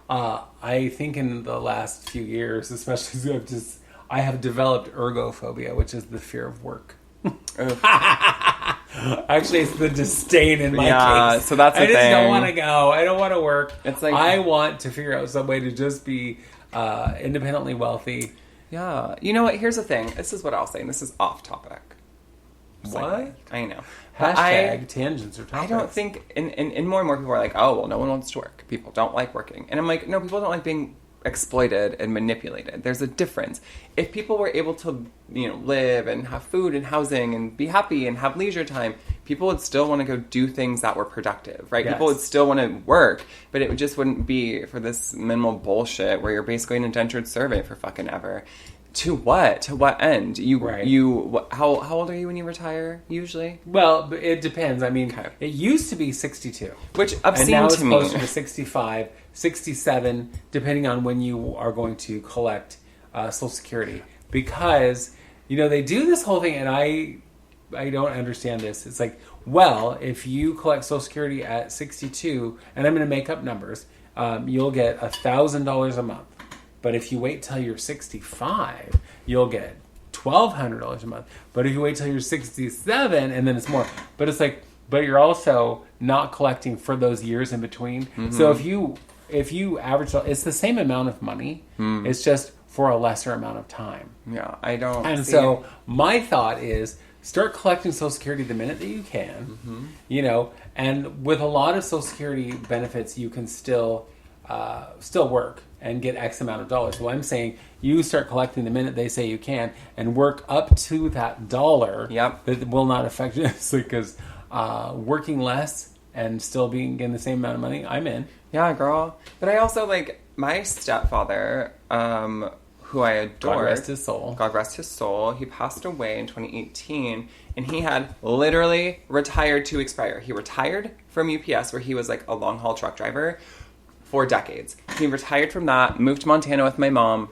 I think in the last few years, especially, I have developed ergophobia, which is the fear of work. Actually, it's the disdain in my case. So that's the thing. I just don't want to go. I don't want to work. It's like I want to figure out some way to just be independently wealthy. Yeah. You know what? Here's the thing. This is what I'll say, and this is off topic. What? I know. Hashtag tangents or topics. I don't think... And more and more people are like, oh, well, no one wants to work. People don't like working. And I'm like, no, people don't like being exploited and manipulated. There's a difference. If people were able to, live and have food and housing and be happy and have leisure time, people would still want to go do things that were productive, right? Yes. People would still want to work, but it just wouldn't be for this minimal bullshit where you're basically an indentured servant for fucking ever. To what? To what end? How old are you when you retire, usually? Well, it depends. I mean, Okay. It used to be 62. Which And obscene now to it's me. closer to 65, 67, depending on when you are going to collect Social Security. Because, they do this whole thing, and I don't understand this. It's like, well, if you collect Social Security at 62, and I'm going to make up numbers, you'll get $1,000 a month. But if you wait till you're 65, you'll get $1,200 a month. But if you wait till you're 67, and then it's more. But it's like, but you're also not collecting for those years in between. Mm-hmm. So if you average, it's the same amount of money. Mm. It's just for a lesser amount of time. Yeah, I don't. And so my thought is, start collecting Social Security the minute that you can. Mm-hmm. And with a lot of Social Security benefits, you can still work and get X amount of dollars. So I'm saying you start collecting the minute they say you can and work up to that dollar. Yep. That will not affect you. Because working less and still getting the same amount of money, I'm in. Yeah, girl. But I also, my stepfather, who I adore. God rest his soul. God rest his soul. He passed away in 2018, and he had literally retired 2 weeks prior. He retired from UPS, where he was, a long-haul truck driver, for decades. He retired from that, moved to Montana with my mom.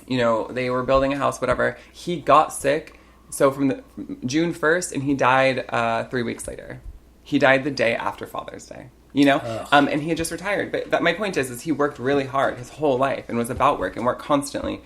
They were building a house, whatever. He got sick, so from June 1st, and he died 3 weeks later. He died the day after Father's Day, and he had just retired. But my point is he worked really hard his whole life and was about work and worked constantly.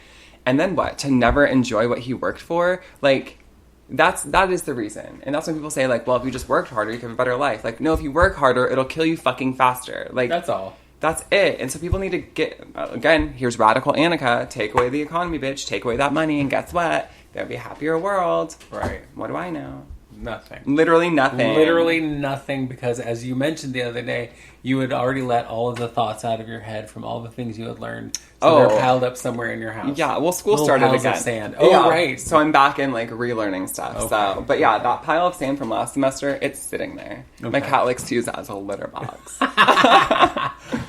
And then what? To never enjoy what he worked for? That is the reason. And that's when people say, well, if you just worked harder, you could have a better life. No, if you work harder, it'll kill you fucking faster. That's all. That's it. And so people need to get, again, here's radical Annika, take away the economy, bitch, take away that money, and guess what? There'll be a happier world. Right. What do I know? Nothing. Literally nothing. Literally nothing, because as you mentioned the other day, you had already let all of the thoughts out of your head from all the things you had learned. So they're piled up somewhere in your house. Yeah, well, school Little started piles again. Of sand. Oh, yeah. Right. So I'm back in, relearning stuff. Okay. So, but yeah, that pile of sand from last semester, it's sitting there. Okay. My cat likes to use that as a litter box.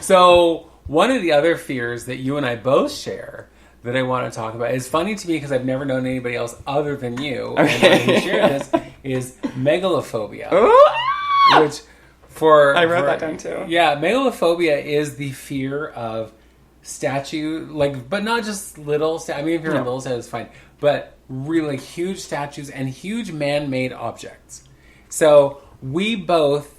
So, one of the other fears that you and I both share that I want to talk about is funny to me because I've never known anybody else other than you. Okay. And you share this is megalophobia. Ooh! Which I wrote that down too. Yeah, megalophobia is the fear of statue, but not just little. I mean, if you're a little statue, it's fine. But really huge statues and huge man-made objects. So we both,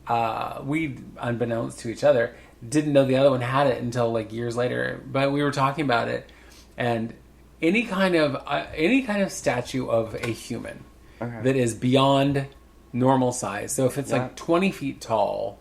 unbeknownst to each other, didn't know the other one had it until years later. But we were talking about it, and any kind of statue of a human that is beyond normal size. So if it's 20 feet tall,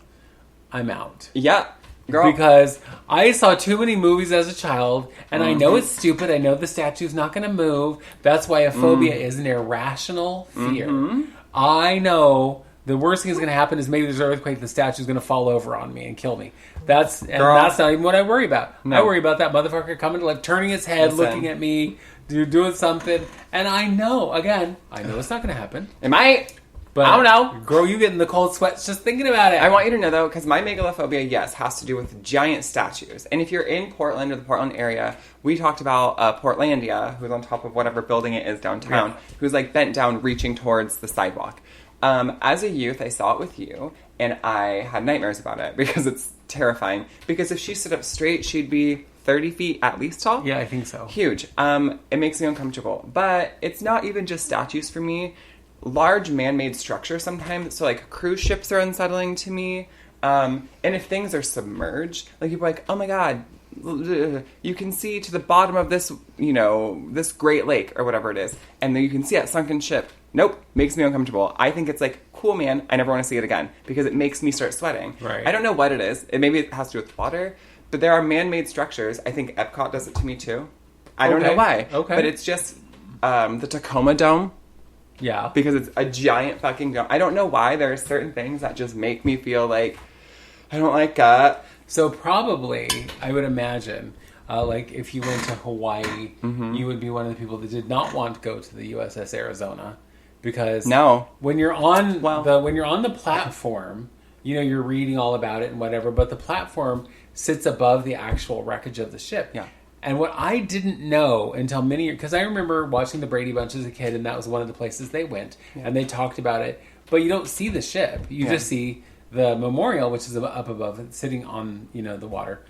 I'm out. Yeah. Girl. Because I saw too many movies as a child, and I know it's stupid. I know the statue's not going to move. That's why a phobia is an irrational fear. Mm-hmm. I know the worst thing that's going to happen is maybe there's an earthquake, the statue's going to fall over on me and kill me. That's not even what I worry about. No. I worry about that motherfucker coming, turning his head, looking at me, doing something. And I know it's not going to happen. It might. But I don't know. Girl, you getting the cold sweats just thinking about it. I want you to know, though, because my megalophobia, yes, has to do with giant statues. And if you're in Portland or the Portland area, we talked about Portlandia, who's on top of whatever building it is downtown, who's bent down, reaching towards the sidewalk. As a youth, I saw it with you, and I had nightmares about it because it's terrifying. Because if she stood up straight, she'd be 30 feet at least tall. Yeah, I think so. Huge. It makes me uncomfortable. But it's not even just statues for me. Large man-made structures sometimes. So, cruise ships are unsettling to me. And if things are submerged, people are oh my God, you can see to the bottom of this, this Great Lake or whatever it is. And then you can see that sunken ship. Nope. Makes me uncomfortable. I think it's cool, man. I never want to see it again because it makes me start sweating. Right. I don't know what it is. Maybe it has to do with water. But there are man-made structures. I think Epcot does it to me too. I don't know why. Okay. But it's just the Tacoma Dome. Yeah. Because it's a giant fucking dome. I don't know why. There are certain things that just make me feel I don't like that. So probably, I would imagine, Like if you went to Hawaii, you would be one of the people that did not want to go to the USS Arizona because when you're on the platform, you know, you're reading all about it and whatever, but the platform sits above the actual wreckage of the ship. Yeah. And what I didn't know until many years, because I remember watching the Brady Bunch as a kid, and that was one of the places they went, and they talked about it, but you don't see the ship. You just see the memorial, which is up above, sitting on, you know, the water.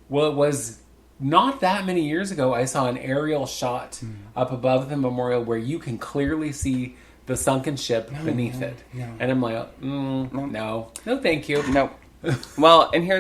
Well, it was not that many years ago, I saw an aerial shot up above the memorial where you can clearly see the sunken ship beneath it. No. And I'm like, no, thank you. Nope. Well, and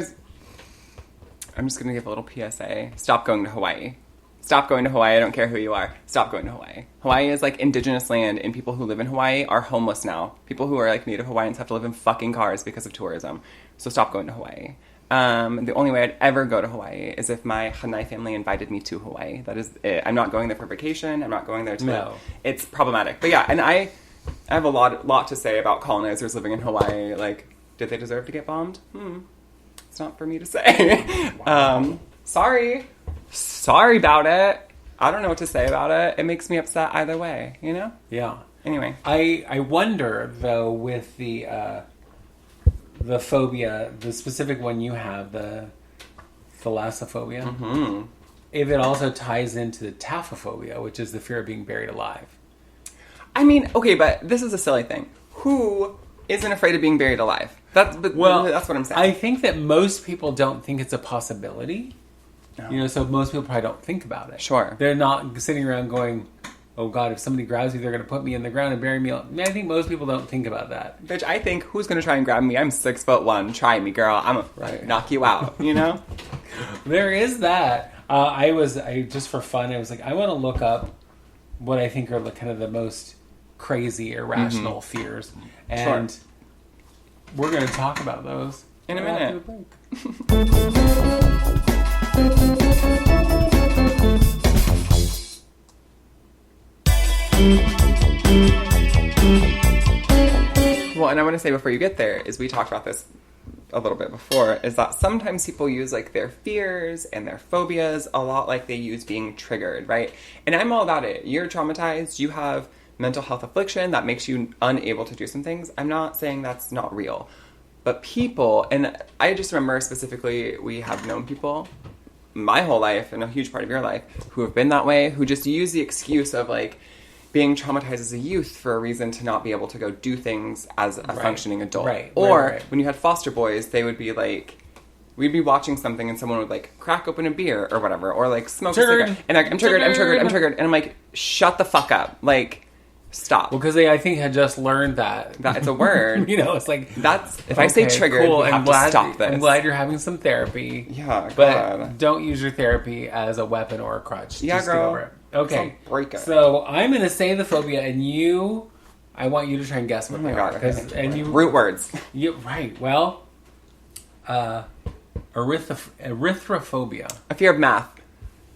I'm just going to give a little PSA. Stop going to Hawaii. Stop going to Hawaii. I don't care who you are. Stop going to Hawaii. Hawaii is like indigenous land, and people who live in Hawaii are homeless now. People who are like Native Hawaiians have to live in fucking cars because of tourism. So stop going to Hawaii. The only way I'd ever go to Hawaii is if my Hanai family invited me to Hawaii. That is it. I'm not going there for vacation. I'm not going there to... No. It's problematic. But yeah, and I have a lot to say about colonizers living in Hawaii. Like, did they deserve to get bombed? It's not for me to say. Sorry about it. I don't know what to say about it. It makes me upset either way, you know? Yeah. Anyway. I wonder, though, with the phobia, the specific one you have, the thalassophobia, if it also ties into the taphophobia, which is the fear of being buried alive. I mean, okay, but this is a silly thing. Who isn't afraid of being buried alive? That's what I'm saying. I think that most people don't think it's a possibility. No. You know, so most people probably don't think about it. Sure. They're not sitting around going, oh God, if somebody grabs me, they're going to put me in the ground and bury me. I mean, I think most people don't think about that. Bitch, I think, who's going to try and grab me? I'm 6'1". Try me, girl. I'm going to knock you out, you know? There is that. I just for fun, I was like, I want to look up what I think are kind of the most crazy, irrational fears. And we're going to talk about those in a minute. Well, and I want to say before you get there, is we talked about this a little bit before, is that sometimes people use like their fears and their phobias a lot like they use being triggered, right? And I'm all about it. You're traumatized, you have mental health affliction that makes you unable to do some things. I'm not saying that's not real. But people, and I just remember specifically, we have known people my whole life, and a huge part of your life, who have been that way, who just use the excuse of like being traumatized as a youth for a reason to not be able to go do things as a functioning adult. Or when you had foster boys, they would be like, we'd be watching something and someone would like crack open a beer or whatever, or like smoke a cigarette. And I'm triggered. And I'm like, shut the fuck up. Like, stop. Well, because they, I think, had just learned that it's a word. You know, it's like, that's, if I say triggered, cool, you have to stop this. I'm glad you're having some therapy. Yeah, but don't use your therapy as a weapon or a crutch. Yeah, just girl. get over it. Okay. Break it. So I'm going to say the phobia, and I want you to try and guess what they are. And you root words. Right. Well, erythrophobia. A fear of math.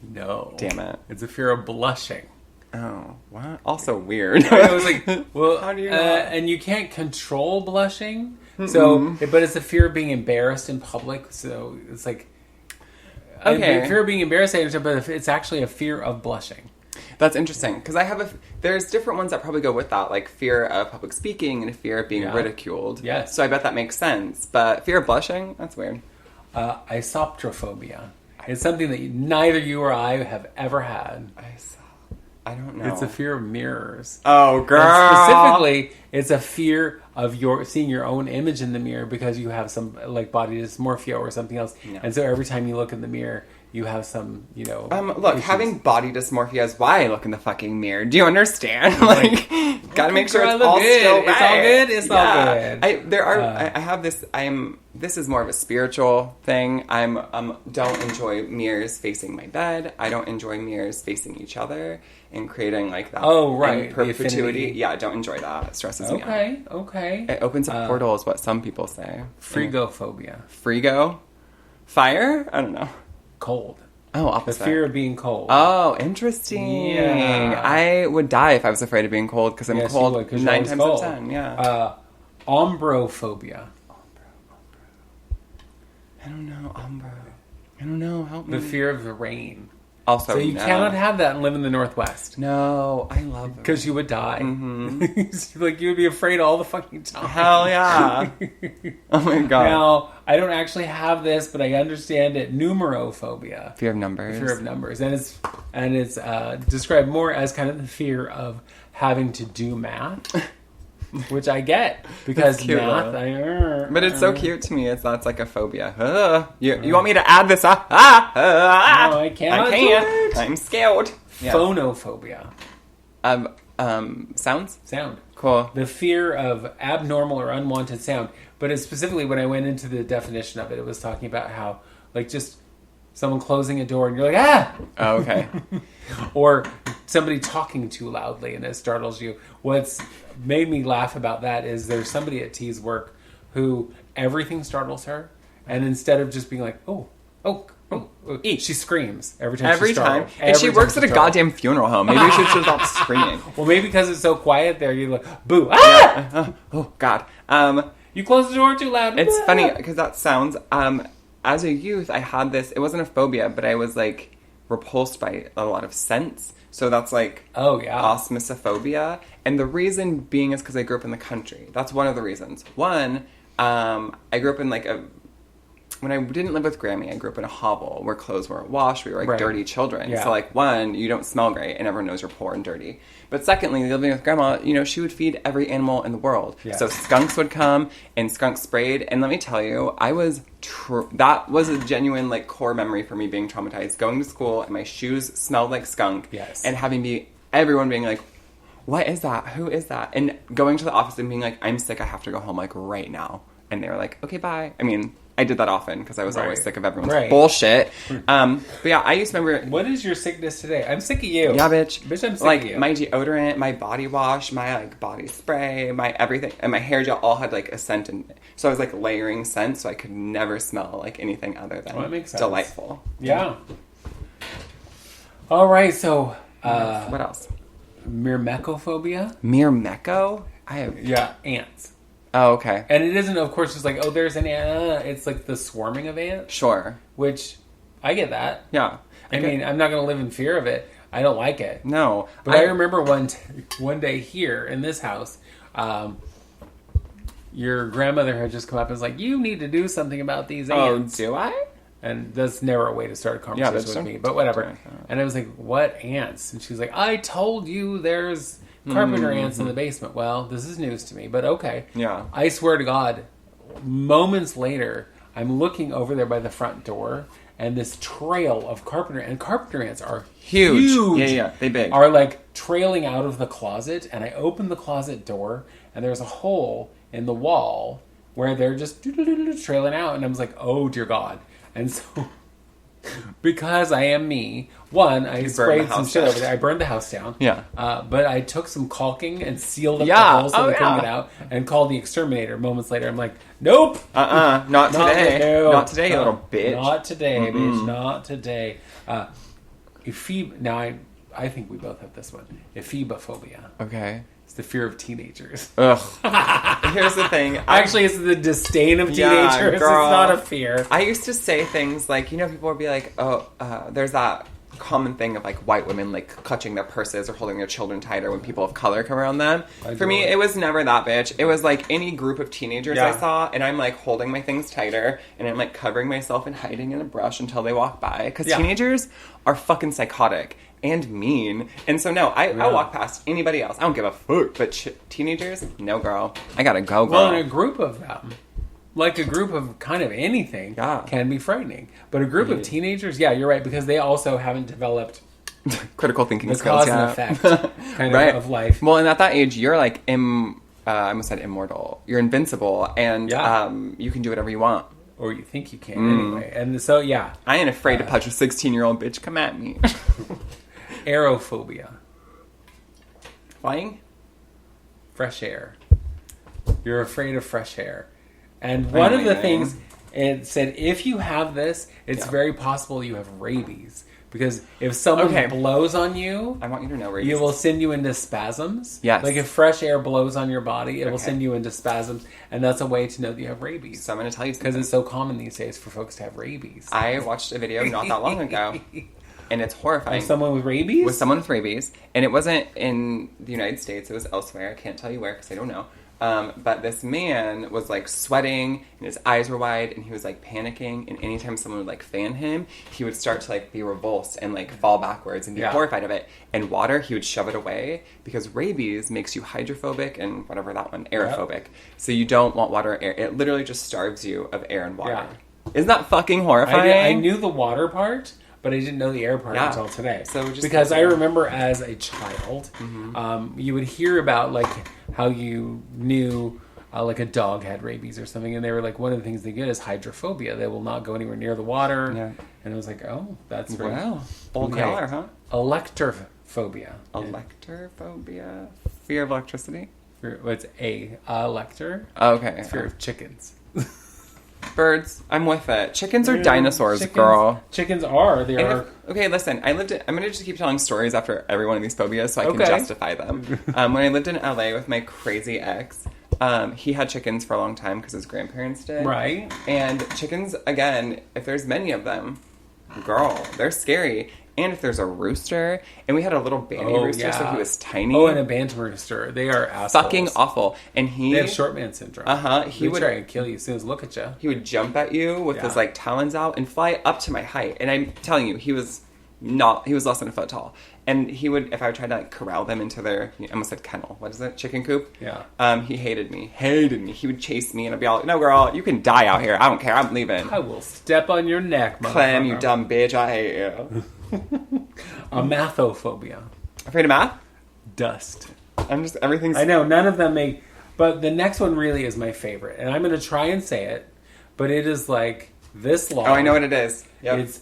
No. Damn it. It's a fear of blushing. Oh, what? Also weird. I was like, well, how do you know? And you can't control blushing. So, but it's a fear of being embarrassed in public. So it's like, a fear of being embarrassed, but it's actually a fear of blushing. That's interesting, because there's different ones that probably go with that, like fear of public speaking and a fear of being ridiculed. Yes. So I bet that makes sense. But fear of blushing, that's weird. Isoptrophobia. It's something that neither you or I have ever had. I don't know. It's a fear of mirrors. Oh, girl. And specifically, it's a fear of seeing your own image in the mirror because you have some like body dysmorphia or something else. No. And so every time you look in the mirror, you have some, look, issues. Having body dysmorphia is why I look in the fucking mirror. Do you understand? Like, gotta make sure it's all good. still right. It's all good. It's all good. I have this. This is more of a spiritual thing. Don't enjoy mirrors facing my bed. I don't enjoy mirrors facing each other and creating like that. Oh, right. In perpetuity. Yeah, I don't enjoy that. It stresses me out. Okay. It opens a portal, is what some people say. Frigophobia. Frigo? Fire? I don't know. Cold. Oh, opposite. The fear of being cold. Oh, interesting. Yeah. I would die if I was afraid of being cold because I'm cold 9 times out of 10. Yeah. Ombrophobia. I don't know. Ombro. I don't know. Help me. The fear of the rain. Also, so you cannot have that and live in the Northwest. No, I love it. Because you would die. Mm-hmm. Like, you would be afraid all the fucking time. Hell yeah. Oh my god. Now, I don't actually have this, but I understand it. Numerophobia. Fear of numbers. Fear of numbers. And it's described more as kind of the fear of having to do math. Which I get. Because cute, math, but it's so cute to me. That's like a phobia. You want me to add this up? No, I cannot. I can't. I'm scared. Phonophobia. Sounds? Sound. Cool. The fear of abnormal or unwanted sound. But it's specifically, when I went into the definition of it, it was talking about how, like, just someone closing a door and you're like, ah! Oh, okay. Or somebody talking too loudly and it startles you. What's made me laugh about that is there's somebody at T's work who everything startles her, and instead of just being like, oh, eat, she screams every time. And she works at a goddamn funeral home. Maybe she should stop screaming. Well, maybe because it's so quiet there, you're like, boo, ah! Yeah. Oh god. You closed the door too loud. It's funny because that sounds. As a youth, I had this. It wasn't a phobia, but I was like repulsed by a lot of scents. So that's like osmosophobia. And the reason being is because I grew up in the country. That's one of the reasons. One, I grew up in like when I didn't live with Grammy, I grew up in a hovel where clothes weren't washed. We were like dirty children. Yeah. So like, one, you don't smell great and everyone knows you're poor and dirty. But secondly, living with Grandma, she would feed every animal in the world. Yeah. So skunks would come and skunk sprayed. And let me tell you, that was a genuine like core memory for me being traumatized. Going to school and my shoes smelled like skunk. Yes. And everyone being like, what is that? Who is that? And going to the office and being like, I'm sick. I have to go home like right now. And they were like, okay, bye. I mean, I did that often because I was always sick of everyone's bullshit. But yeah, I used to remember... What is your sickness today? I'm sick of you. Yeah, bitch. Bitch, I'm sick of you. My deodorant, my body wash, my like body spray, my everything, and my hair gel all had like a scent in it. So I was like layering scents so I could never smell like anything other than that makes sense. Delightful. Yeah. All right, so... what else? Myrmecophobia? Myrmeco? Ants. Oh, okay. And it isn't, of course, just like, oh, there's an ant. It's like the swarming of ants. Sure. Which, I get that. Yeah. I mean, I'm not going to live in fear of it. I don't like it. No. But I remember one day here in this house, your grandmother had just come up and was like, you need to do something about these ants. Oh, do I? And that's never a way to start a conversation with me. But whatever. And I was like, what ants? And she was like, I told you there's... carpenter ants in the basement. Well, this is news to me, but okay. Yeah. I swear to God, moments later, I'm looking over there by the front door, and this trail of carpenter ants are huge. Yeah, they big. Are like trailing out of the closet, and I open the closet door, and there's a hole in the wall where they're just trailing out, and I was like, oh dear God. And so... because I am me, one, I sprayed some shit over there. I burned the house down. Yeah. But I took some caulking and sealed up the holes so they couldn't get out and called the exterminator. Moments later, I'm like, nope. Not today. Not today, you little bitch. Not today, bitch. Not today. Now, I think we both have this one. Ephibophobia. Okay. The fear of teenagers. Ugh. Here's the thing. Actually, it's the disdain of teenagers. Girl. It's not a fear. I used to say things like, people would be like, there's that common thing of like white women like clutching their purses or holding their children tighter when people of color come around them. For me, it was never that, bitch. It was like any group of teenagers I saw, and I'm like holding my things tighter, and I'm like covering myself and hiding in a brush until they walk by. Because teenagers are fucking psychotic. And mean. And so, no, I'll walk past anybody else. I don't give a fuck. But teenagers, no, girl. I gotta go, girl. Well, in a group of them, like a group of kind of anything, can be frightening. But a group of teenagers, you're right, because they also haven't developed... critical thinking the skills, cause and effect kind of life. Well, and at that age, you're like, I almost said immortal. You're invincible, and you can do whatever you want. Or you think you can, anyway. And so, I ain't afraid to punch a 16-year-old bitch. Come at me. Aerophobia. Flying? Fresh air. You're afraid of fresh air. And one of the things, it said, if you have this, it's very possible you have rabies. Because if someone Okay. blows on you, I want you to know rabies. it will send you into spasms. Yes. Like if fresh air blows on your body, it will Okay. send you into spasms. And that's a way to know that you have rabies. So I'm going to tell you Because something. it's so common these days for folks to have rabies. I watched a video not that long ago, and it's horrifying. Someone with rabies? With someone with rabies, and it wasn't in the United States, it was elsewhere. I can't tell you where because I don't know. But this man was like sweating and his eyes were wide and he was like panicking, and anytime someone would like fan him, he would start to like be revulsed and like fall backwards and be horrified of it. And water, he would shove it away because rabies makes you hydrophobic and whatever that one, aerophobic. So you don't want water or air. It literally just starves you of air and water. Yeah. Isn't that fucking horrifying? I knew the water part, but I didn't know the air part until today. So just because I remember as a child, you would hear about like how you knew like a dog had rabies or something, and they were like, one of the things they get is hydrophobia. They will not go anywhere near the water. Yeah. And I was like, oh, that's right. Wow. Old Okay. yeller, huh? Electrophobia. Electrophobia? Fear of electricity? What's a elector? Okay. It's fear of chickens. Birds. I'm with it. Chickens are dinosaurs, girl. Chickens are. They And are. okay, listen. I'm going to just keep telling stories after every one of these phobias so I can Okay. justify them. When I lived in LA with my crazy ex, he had chickens for a long time because his grandparents did. Right. And chickens, again, if there's many of them, girl, they're scary. And if there's a rooster, and we had a little banty rooster, so he was tiny. Oh, and a bantam rooster. They are assholes. Fucking awful. And They have short man syndrome. He would try and kill you as soon as look at you. He would jump at you with his like talons out and fly up to my height. And I'm telling you, he was less than a foot tall. And he would, if I would try to like corral them into their, I almost said kennel. What is it? Chicken coop? Yeah. He hated me. He would chase me and I'd be all like, no girl, you can die out here. I don't care. I'm leaving. I will step on your neck, motherfucker. Clem, you dumb bitch. I hate you. Amathophobia. Afraid of math? Dust. Everything's... I know, none of them make... But the next one really is my favorite. And I'm going to try and say it, but it is like this long. Oh, I know what it is. Yep. It's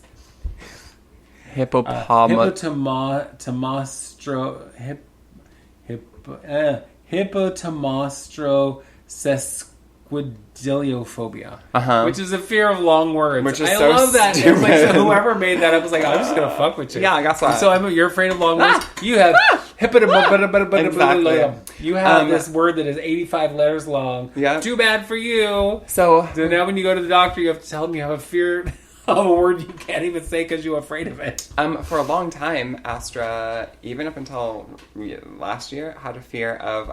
hippotomastro-sesquidiliophobia, which is a fear of long words. Which is I so love that. stupid. It's like, so whoever made that up was like, I'm just going to fuck with you. Yeah, I guess what. So you're afraid of long words? You have Exactly. You have this word that is 85 letters long. Yeah. Too bad for you. So now when you go to the doctor, you have to tell them you have a fear of a word you can't even say because you're afraid of it. For a long time, Astra, even up until last year, had a fear of,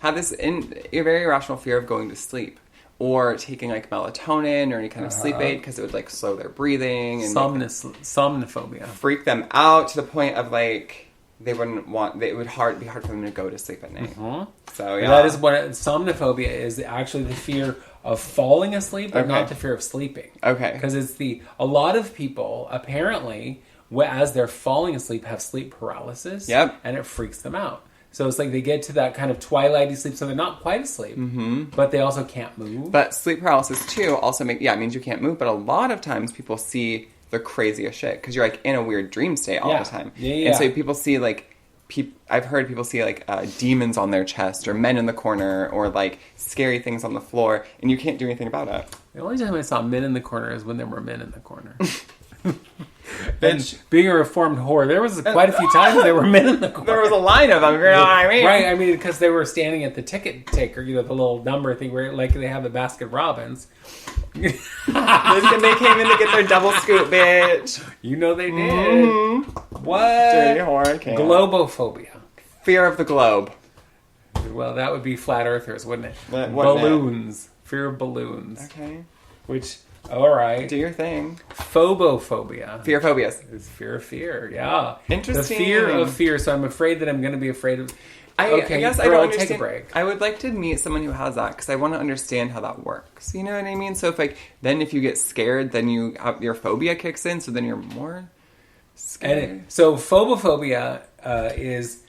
had this a very irrational fear of going to sleep or taking like melatonin or any kind of sleep aid because it would like slow their breathing and Somnophobia. freak them out to the point of like they wouldn't want. It would be hard for them to go to sleep at night. Mm-hmm. So yeah, that is what somnophobia is. Actually, the fear of falling asleep, but not the fear of sleeping. Okay, because it's a lot of people apparently, as they're falling asleep, have sleep paralysis. Yep, and it freaks them out. So it's like they get to that kind of twilighty sleep, so they're not quite asleep, but they also can't move. But sleep paralysis too also it means you can't move. But a lot of times people see the craziest shit because you're like in a weird dream state all the time. Yeah. And so people see like I've heard people see like demons on their chest or men in the corner or like scary things on the floor, and you can't do anything about it. The only time I saw men in the corner is when there were men in the corner. And being a reformed whore, there was quite a few times there were men in the corner. There was a line of them, you know what I mean? Right, I mean, because they were standing at the ticket taker, the little number thing where like they have the Baskin Robbins. They came in to get their double scoop, bitch. You know they did. Mm-hmm. What? Dirty whore camp. Globophobia. Fear of the globe. Well, that would be flat earthers, wouldn't it? Balloons. Fear of balloons. Okay. Which, all right. Do your thing. Phobophobia. Fear phobias. It's fear of fear, yeah. Interesting. The fear of fear, so I'm afraid that I'm going to be afraid of... I guess I don't understand. Take a break. I would like to meet someone who has that because I want to understand how that works. You know what I mean? So if you get scared, then your phobia kicks in, so then you're more scared. So phobophobia is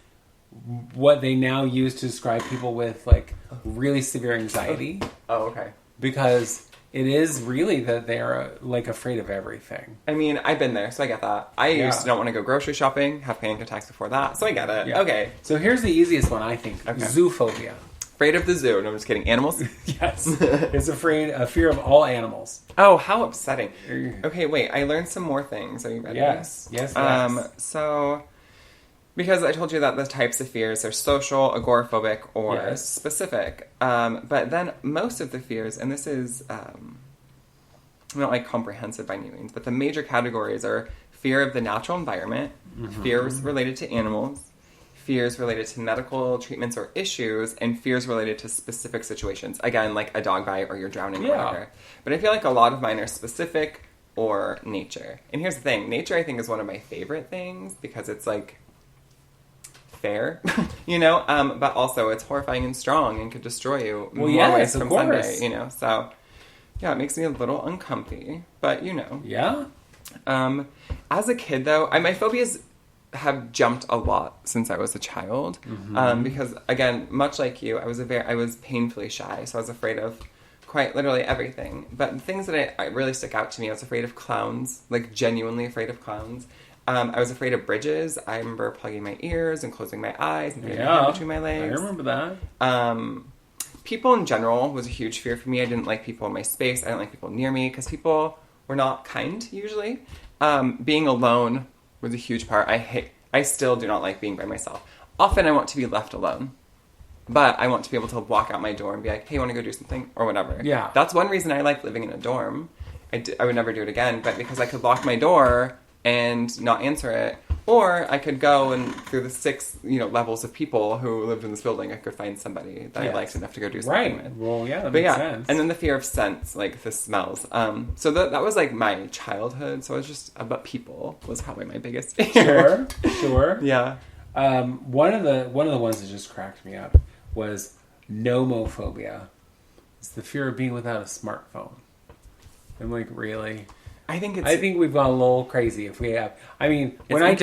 what they now use to describe people with like really severe anxiety. Oh, okay. Because it is really that they're like afraid of everything. I mean, I've been there, so I get that. I used to not want to go grocery shopping, have panic attacks before that, so I get it. Yeah. Okay. So here's the easiest one, I think. Okay. Zoophobia. Afraid of the zoo. No, I'm just kidding. Animals? Yes. It's a fear of all animals. Oh, how upsetting. Okay, wait. I learned some more things. Are you ready? Yes. So, because I told you that the types of fears are social, agoraphobic, or specific. But then most of the fears, and this is not like comprehensive by any means, but the major categories are fear of the natural environment, fears related to animals, fears related to medical treatments or issues, and fears related to specific situations. Again, like a dog bite or you're drowning or whatever. But I feel like a lot of mine are specific or nature. And here's the thing. Nature, I think, is one of my favorite things because it's, like, fair, you know? But also it's horrifying and strong and could destroy you more ways from Sunday, you know? So, yeah, it makes me a little uncomfy. But, you know. Yeah? As a kid, though, my phobias have jumped a lot since I was a child, because again, much like you, I was painfully shy, so I was afraid of quite literally everything. But the things that I really stick out to me, I was afraid of clowns, like genuinely afraid of clowns. I was afraid of bridges. I remember plugging my ears and closing my eyes and putting my hand between my legs. I remember that. People in general was a huge fear for me. I didn't like people in my space. I didn't like people near me because people were not kind usually. Being alone was a huge part. I still do not like being by myself. Often I want to be left alone. But I want to be able to walk out my door and be like, hey, you want to go do something? Or whatever. Yeah. That's one reason I like living in a dorm. I would never do it again, but because I could lock my door and not answer it. Or I could go and through the 6, levels of people who lived in this building, I could find somebody that I liked enough to go do something with. Well, yeah, that makes sense. And then the fear of scents, like the smells. So that was like my childhood. So it was just about people was probably my biggest fear. Sure. Yeah. One of the ones that just cracked me up was nomophobia. It's the fear of being without a smartphone. I'm like, really? I think we've gone a little crazy if we have. I mean, if I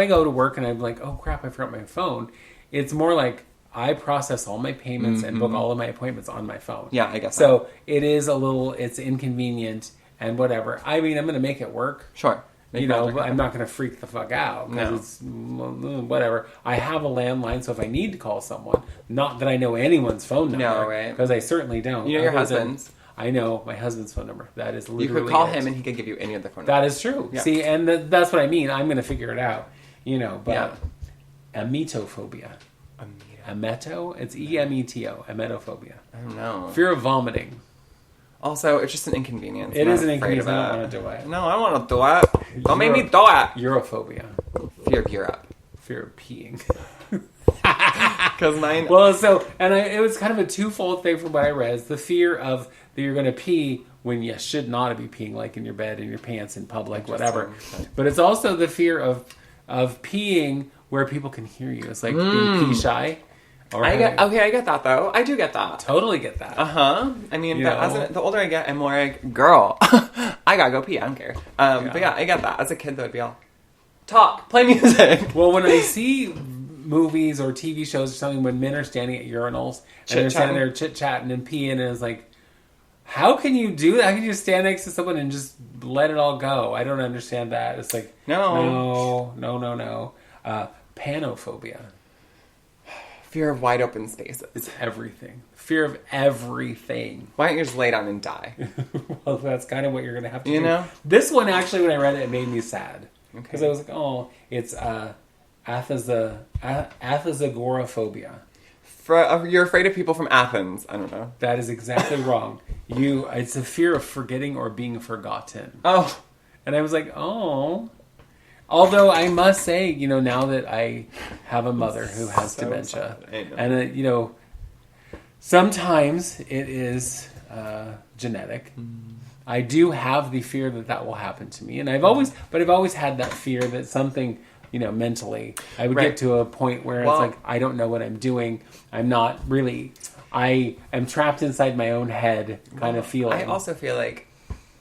go to work and I'm like, oh crap, I forgot my phone. It's more like I process all my payments and book all of my appointments on my phone. Yeah, I guess so. It is it's inconvenient and whatever. I mean, I'm going to make it work. Sure. But I'm not going to freak the fuck out because it's whatever. I have a landline, so if I need to call someone, not that I know anyone's phone number, no, right? Because I certainly don't. You know your husband's. I know my husband's phone number. That is literally you could call him and he could give you any other phone number. That is true. Yeah. See, and that's what I mean. I'm going to figure it out. But emetophobia. Emeto? It's E-M-E-T-O. Emetophobia. I don't know. Fear of vomiting. Also, it's just an inconvenience. It is an inconvenience. I don't want to do it. No, I don't want to do it. Don't make me do it. Europhobia. Fear of Europe. Fear of peeing. Because mine... Well, it was kind of a twofold thing from what I read. It's the fear of that you're going to pee when you should not be peeing, like in your bed, in your pants, in public, whatever. But it's also the fear of peeing where people can hear you. It's like being pee shy. I get that, though. I do get that. Totally get that. Uh-huh. I mean, the older I get, I'm more like, girl, I gotta go pee. I don't care. But yeah, I get that. As a kid, though, it'd be all, talk, play music. Well, when I see movies or TV shows or something when men are standing at urinals and they're standing there chit-chatting and peeing, and it's like, how can you do that? How can you stand next to someone and just let it all go? I don't understand that. It's like, no. Panophobia. Fear of wide open spaces. It's everything. Fear of everything. Why don't you just lay down and die? Well, that's kind of what you're going to have to do. You know? This one, actually, when I read it, it made me sad. Because I was like, oh, it's athazagoraphobia. You're afraid of people from Athens. I don't know. That is exactly wrong. It's a fear of forgetting or being forgotten. Oh. And I was like, oh. Although I must say, now that I have a mother who has dementia, and sometimes it is genetic. I do have the fear that will happen to me, and I've always had that fear that something, mentally, I would get to a point where it's like I don't know what I'm doing. I'm not really. I am trapped inside my own head, kind of feeling. I also feel like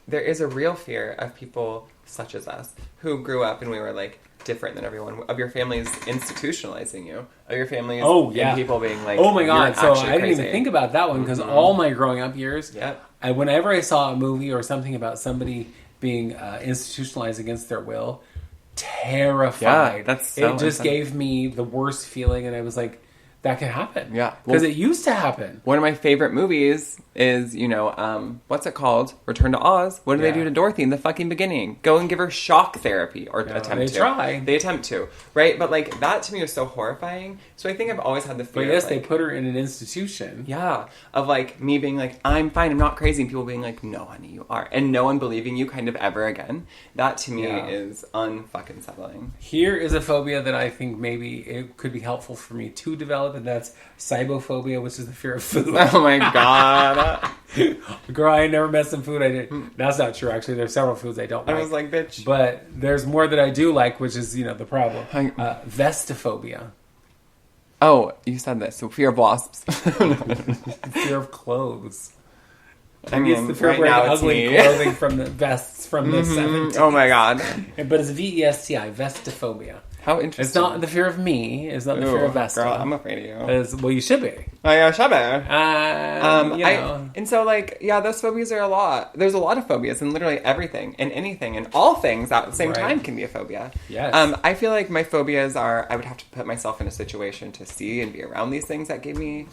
there is a real fear of people such as us who grew up and we were like different than everyone, of your families institutionalizing you, of your families and people being like, oh my god, so I didn't even think about that one because all my growing up years, whenever I saw a movie or something about somebody being institutionalized against their will, terrified. Yeah, that's so it just gave me the worst feeling, and I was like, that can happen. Yeah. Because Well, it used to happen. one of my favorite movies is, what's it called? Return to Oz. What do they do to Dorothy in the fucking beginning? Go and give her shock therapy, or attempt to. They try. They attempt to, right? But, like, that to me was so horrifying. So I think I've always had the fear But yes, of, like, they put her in an institution. yeah, of, like, me being like, I'm fine, I'm not crazy, and people being like, no, honey, you are. And no one believing you kind of ever again. That, to me, is unfucking settling. Here is a phobia that I think maybe it could be helpful for me to develop, and that's cybophobia, which is the fear of food. Oh, my God. Girl, I never met some food I didn't. That's not true, actually. There's several foods I don't like. I was like, bitch. But there's more that I do like, which is, the problem. Vestophobia. Oh, you said this. So fear of wasps. Fear of clothes. I mean, it's the fear right of wearing now it's ugly me. clothing from the vests from the 70s. Oh my God. But it's Vesti, vestophobia. How interesting. It's not the fear of me. It's not the fear of Vesta. Girl, I'm afraid of you. Well, you should be. Oh yeah, should be. And so, like, yeah, those phobias are a lot. There's a lot of phobias in literally everything and anything, and all things at the same time can be a phobia. Yes. I feel like my phobias are, I would have to put myself in a situation to see and be around these things that give me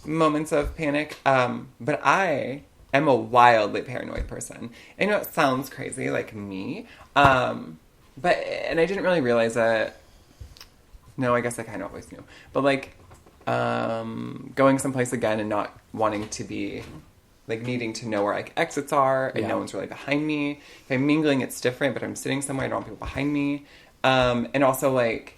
moments of panic. But I am a wildly paranoid person. I know it sounds crazy, like me. And I didn't really realize it. No, I guess I kind of always knew. But, like, going someplace again and not wanting to be, like, needing to know where, like, exits are and no one's really behind me. If I'm mingling, it's different, but I'm sitting somewhere, I don't want people behind me. And also, like,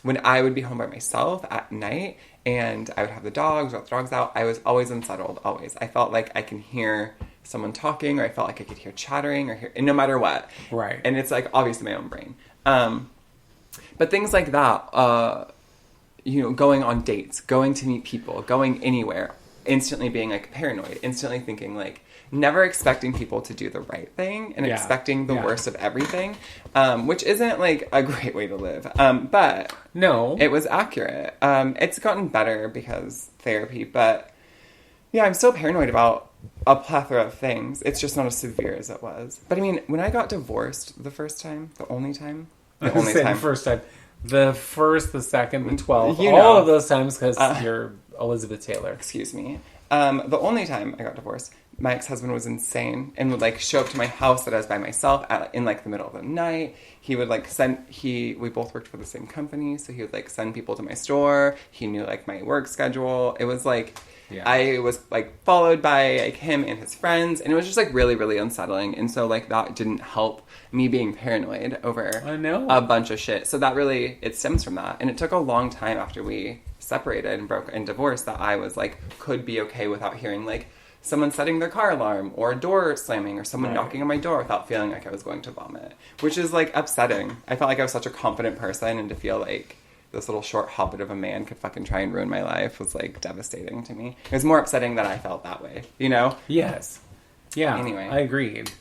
when I would be home by myself at night and I would have the dogs or let the dogs out, I was always unsettled, always. I felt like I can hear someone talking, or I felt like I could hear chattering, or hear, and no matter what. Right. And it's, like, obviously my own brain. But things like that, going on dates, going to meet people, going anywhere, instantly being, like, paranoid, instantly thinking, like, never expecting people to do the right thing and expecting the worst of everything, which isn't, like, a great way to live. But no, it was accurate. It's gotten better because therapy, but yeah, I'm still paranoid about a plethora of things. It's just not as severe as it was. But I mean, when I got divorced the first time, the only time. The first time. The first, the second, the 12th. You all know. of those times because you're Elizabeth Taylor. Excuse me. The only time I got divorced, my ex-husband was insane and would, like, show up to my house that I was by myself in, like, the middle of the night. He would, like, we both worked for the same company, so he would, like, send people to my store. He knew, like, my work schedule. It was, like, I was, like, followed by, like, him and his friends, and it was just, like, really, really unsettling. And so, like, that didn't help me being paranoid over a bunch of shit. So that really, it stems from that. And it took a long time after we separated and broke and divorced that I was, like, could be okay without hearing, like, someone setting their car alarm or a door slamming or someone knocking on my door without feeling like I was going to vomit, which is, like, upsetting. I felt like I was such a confident person, and to feel like this little short hobbit of a man could fucking try and ruin my life was, like, devastating to me. It was more upsetting that I felt that way, you know? Yes. Yeah. Anyway. I agreed.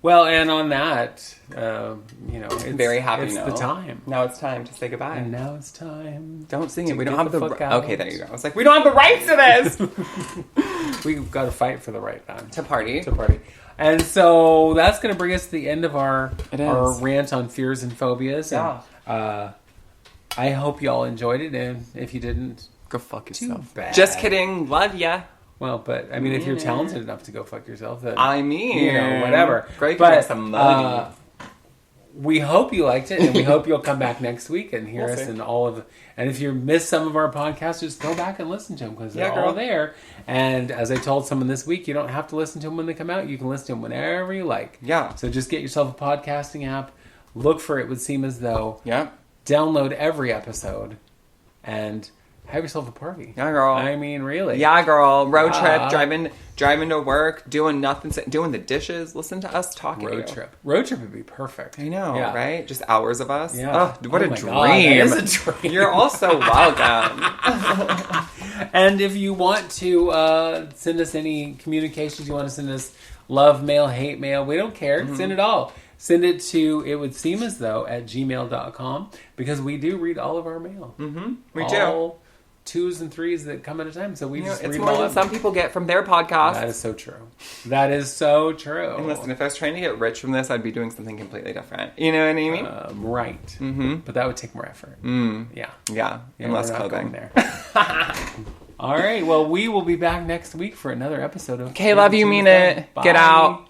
Well, and on that, it's very happy. It's the time. Now it's time to say goodbye. And now it's time. Don't sing it. We don't have the fuck out. Okay, there you go. I was like, we don't have the rights to this. We've got to fight for the right then. To party. And so that's going to bring us to the end of our rant on fears and phobias. Yeah. And, I hope y'all enjoyed it, and if you didn't, go fuck yourself. Too bad. Just kidding. Love ya. Well, but I mean, if you're talented enough to go fuck yourself, then whatever. Great, but some money. We hope you liked it, and we hope you'll come back next week and hear us in all of. And if you missed some of our podcasts, just go back and listen to them because they're all there. And as I told someone this week, you don't have to listen to them when they come out. You can listen to them whenever you like. Yeah. So just get yourself a podcasting app. Look for It Would Seem As Though. Yeah. Download every episode, and have yourself a party. Yeah, girl. I mean, really. Yeah, girl. Road trip, driving to work, doing nothing, doing the dishes. Listen to us talking. Road trip would be perfect. I know, right? Just hours of us. Yeah. Oh, what a dream! God, that is a dream. You're also welcome. And if you want to send us any communications, you want to send us love mail, hate mail, we don't care. Send it all. Send it to itwouldseemasThough@gmail.com because we do read all of our mail. We do. 2s and 3s that come at a time. So we just it's read more them all than up. some people get from their podcast. That is so true. That is so true. And listen, if I was trying to get rich from this, I'd be doing something completely different. You know what I mean? Right. Mm-hmm. But that would take more effort. Yeah. And less we're not clothing. going there. All right. Well, we will be back next week for another episode of Okay, love you, mean it. Bye. Get out.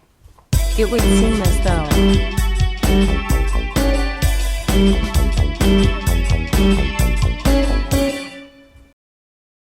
It would seem as though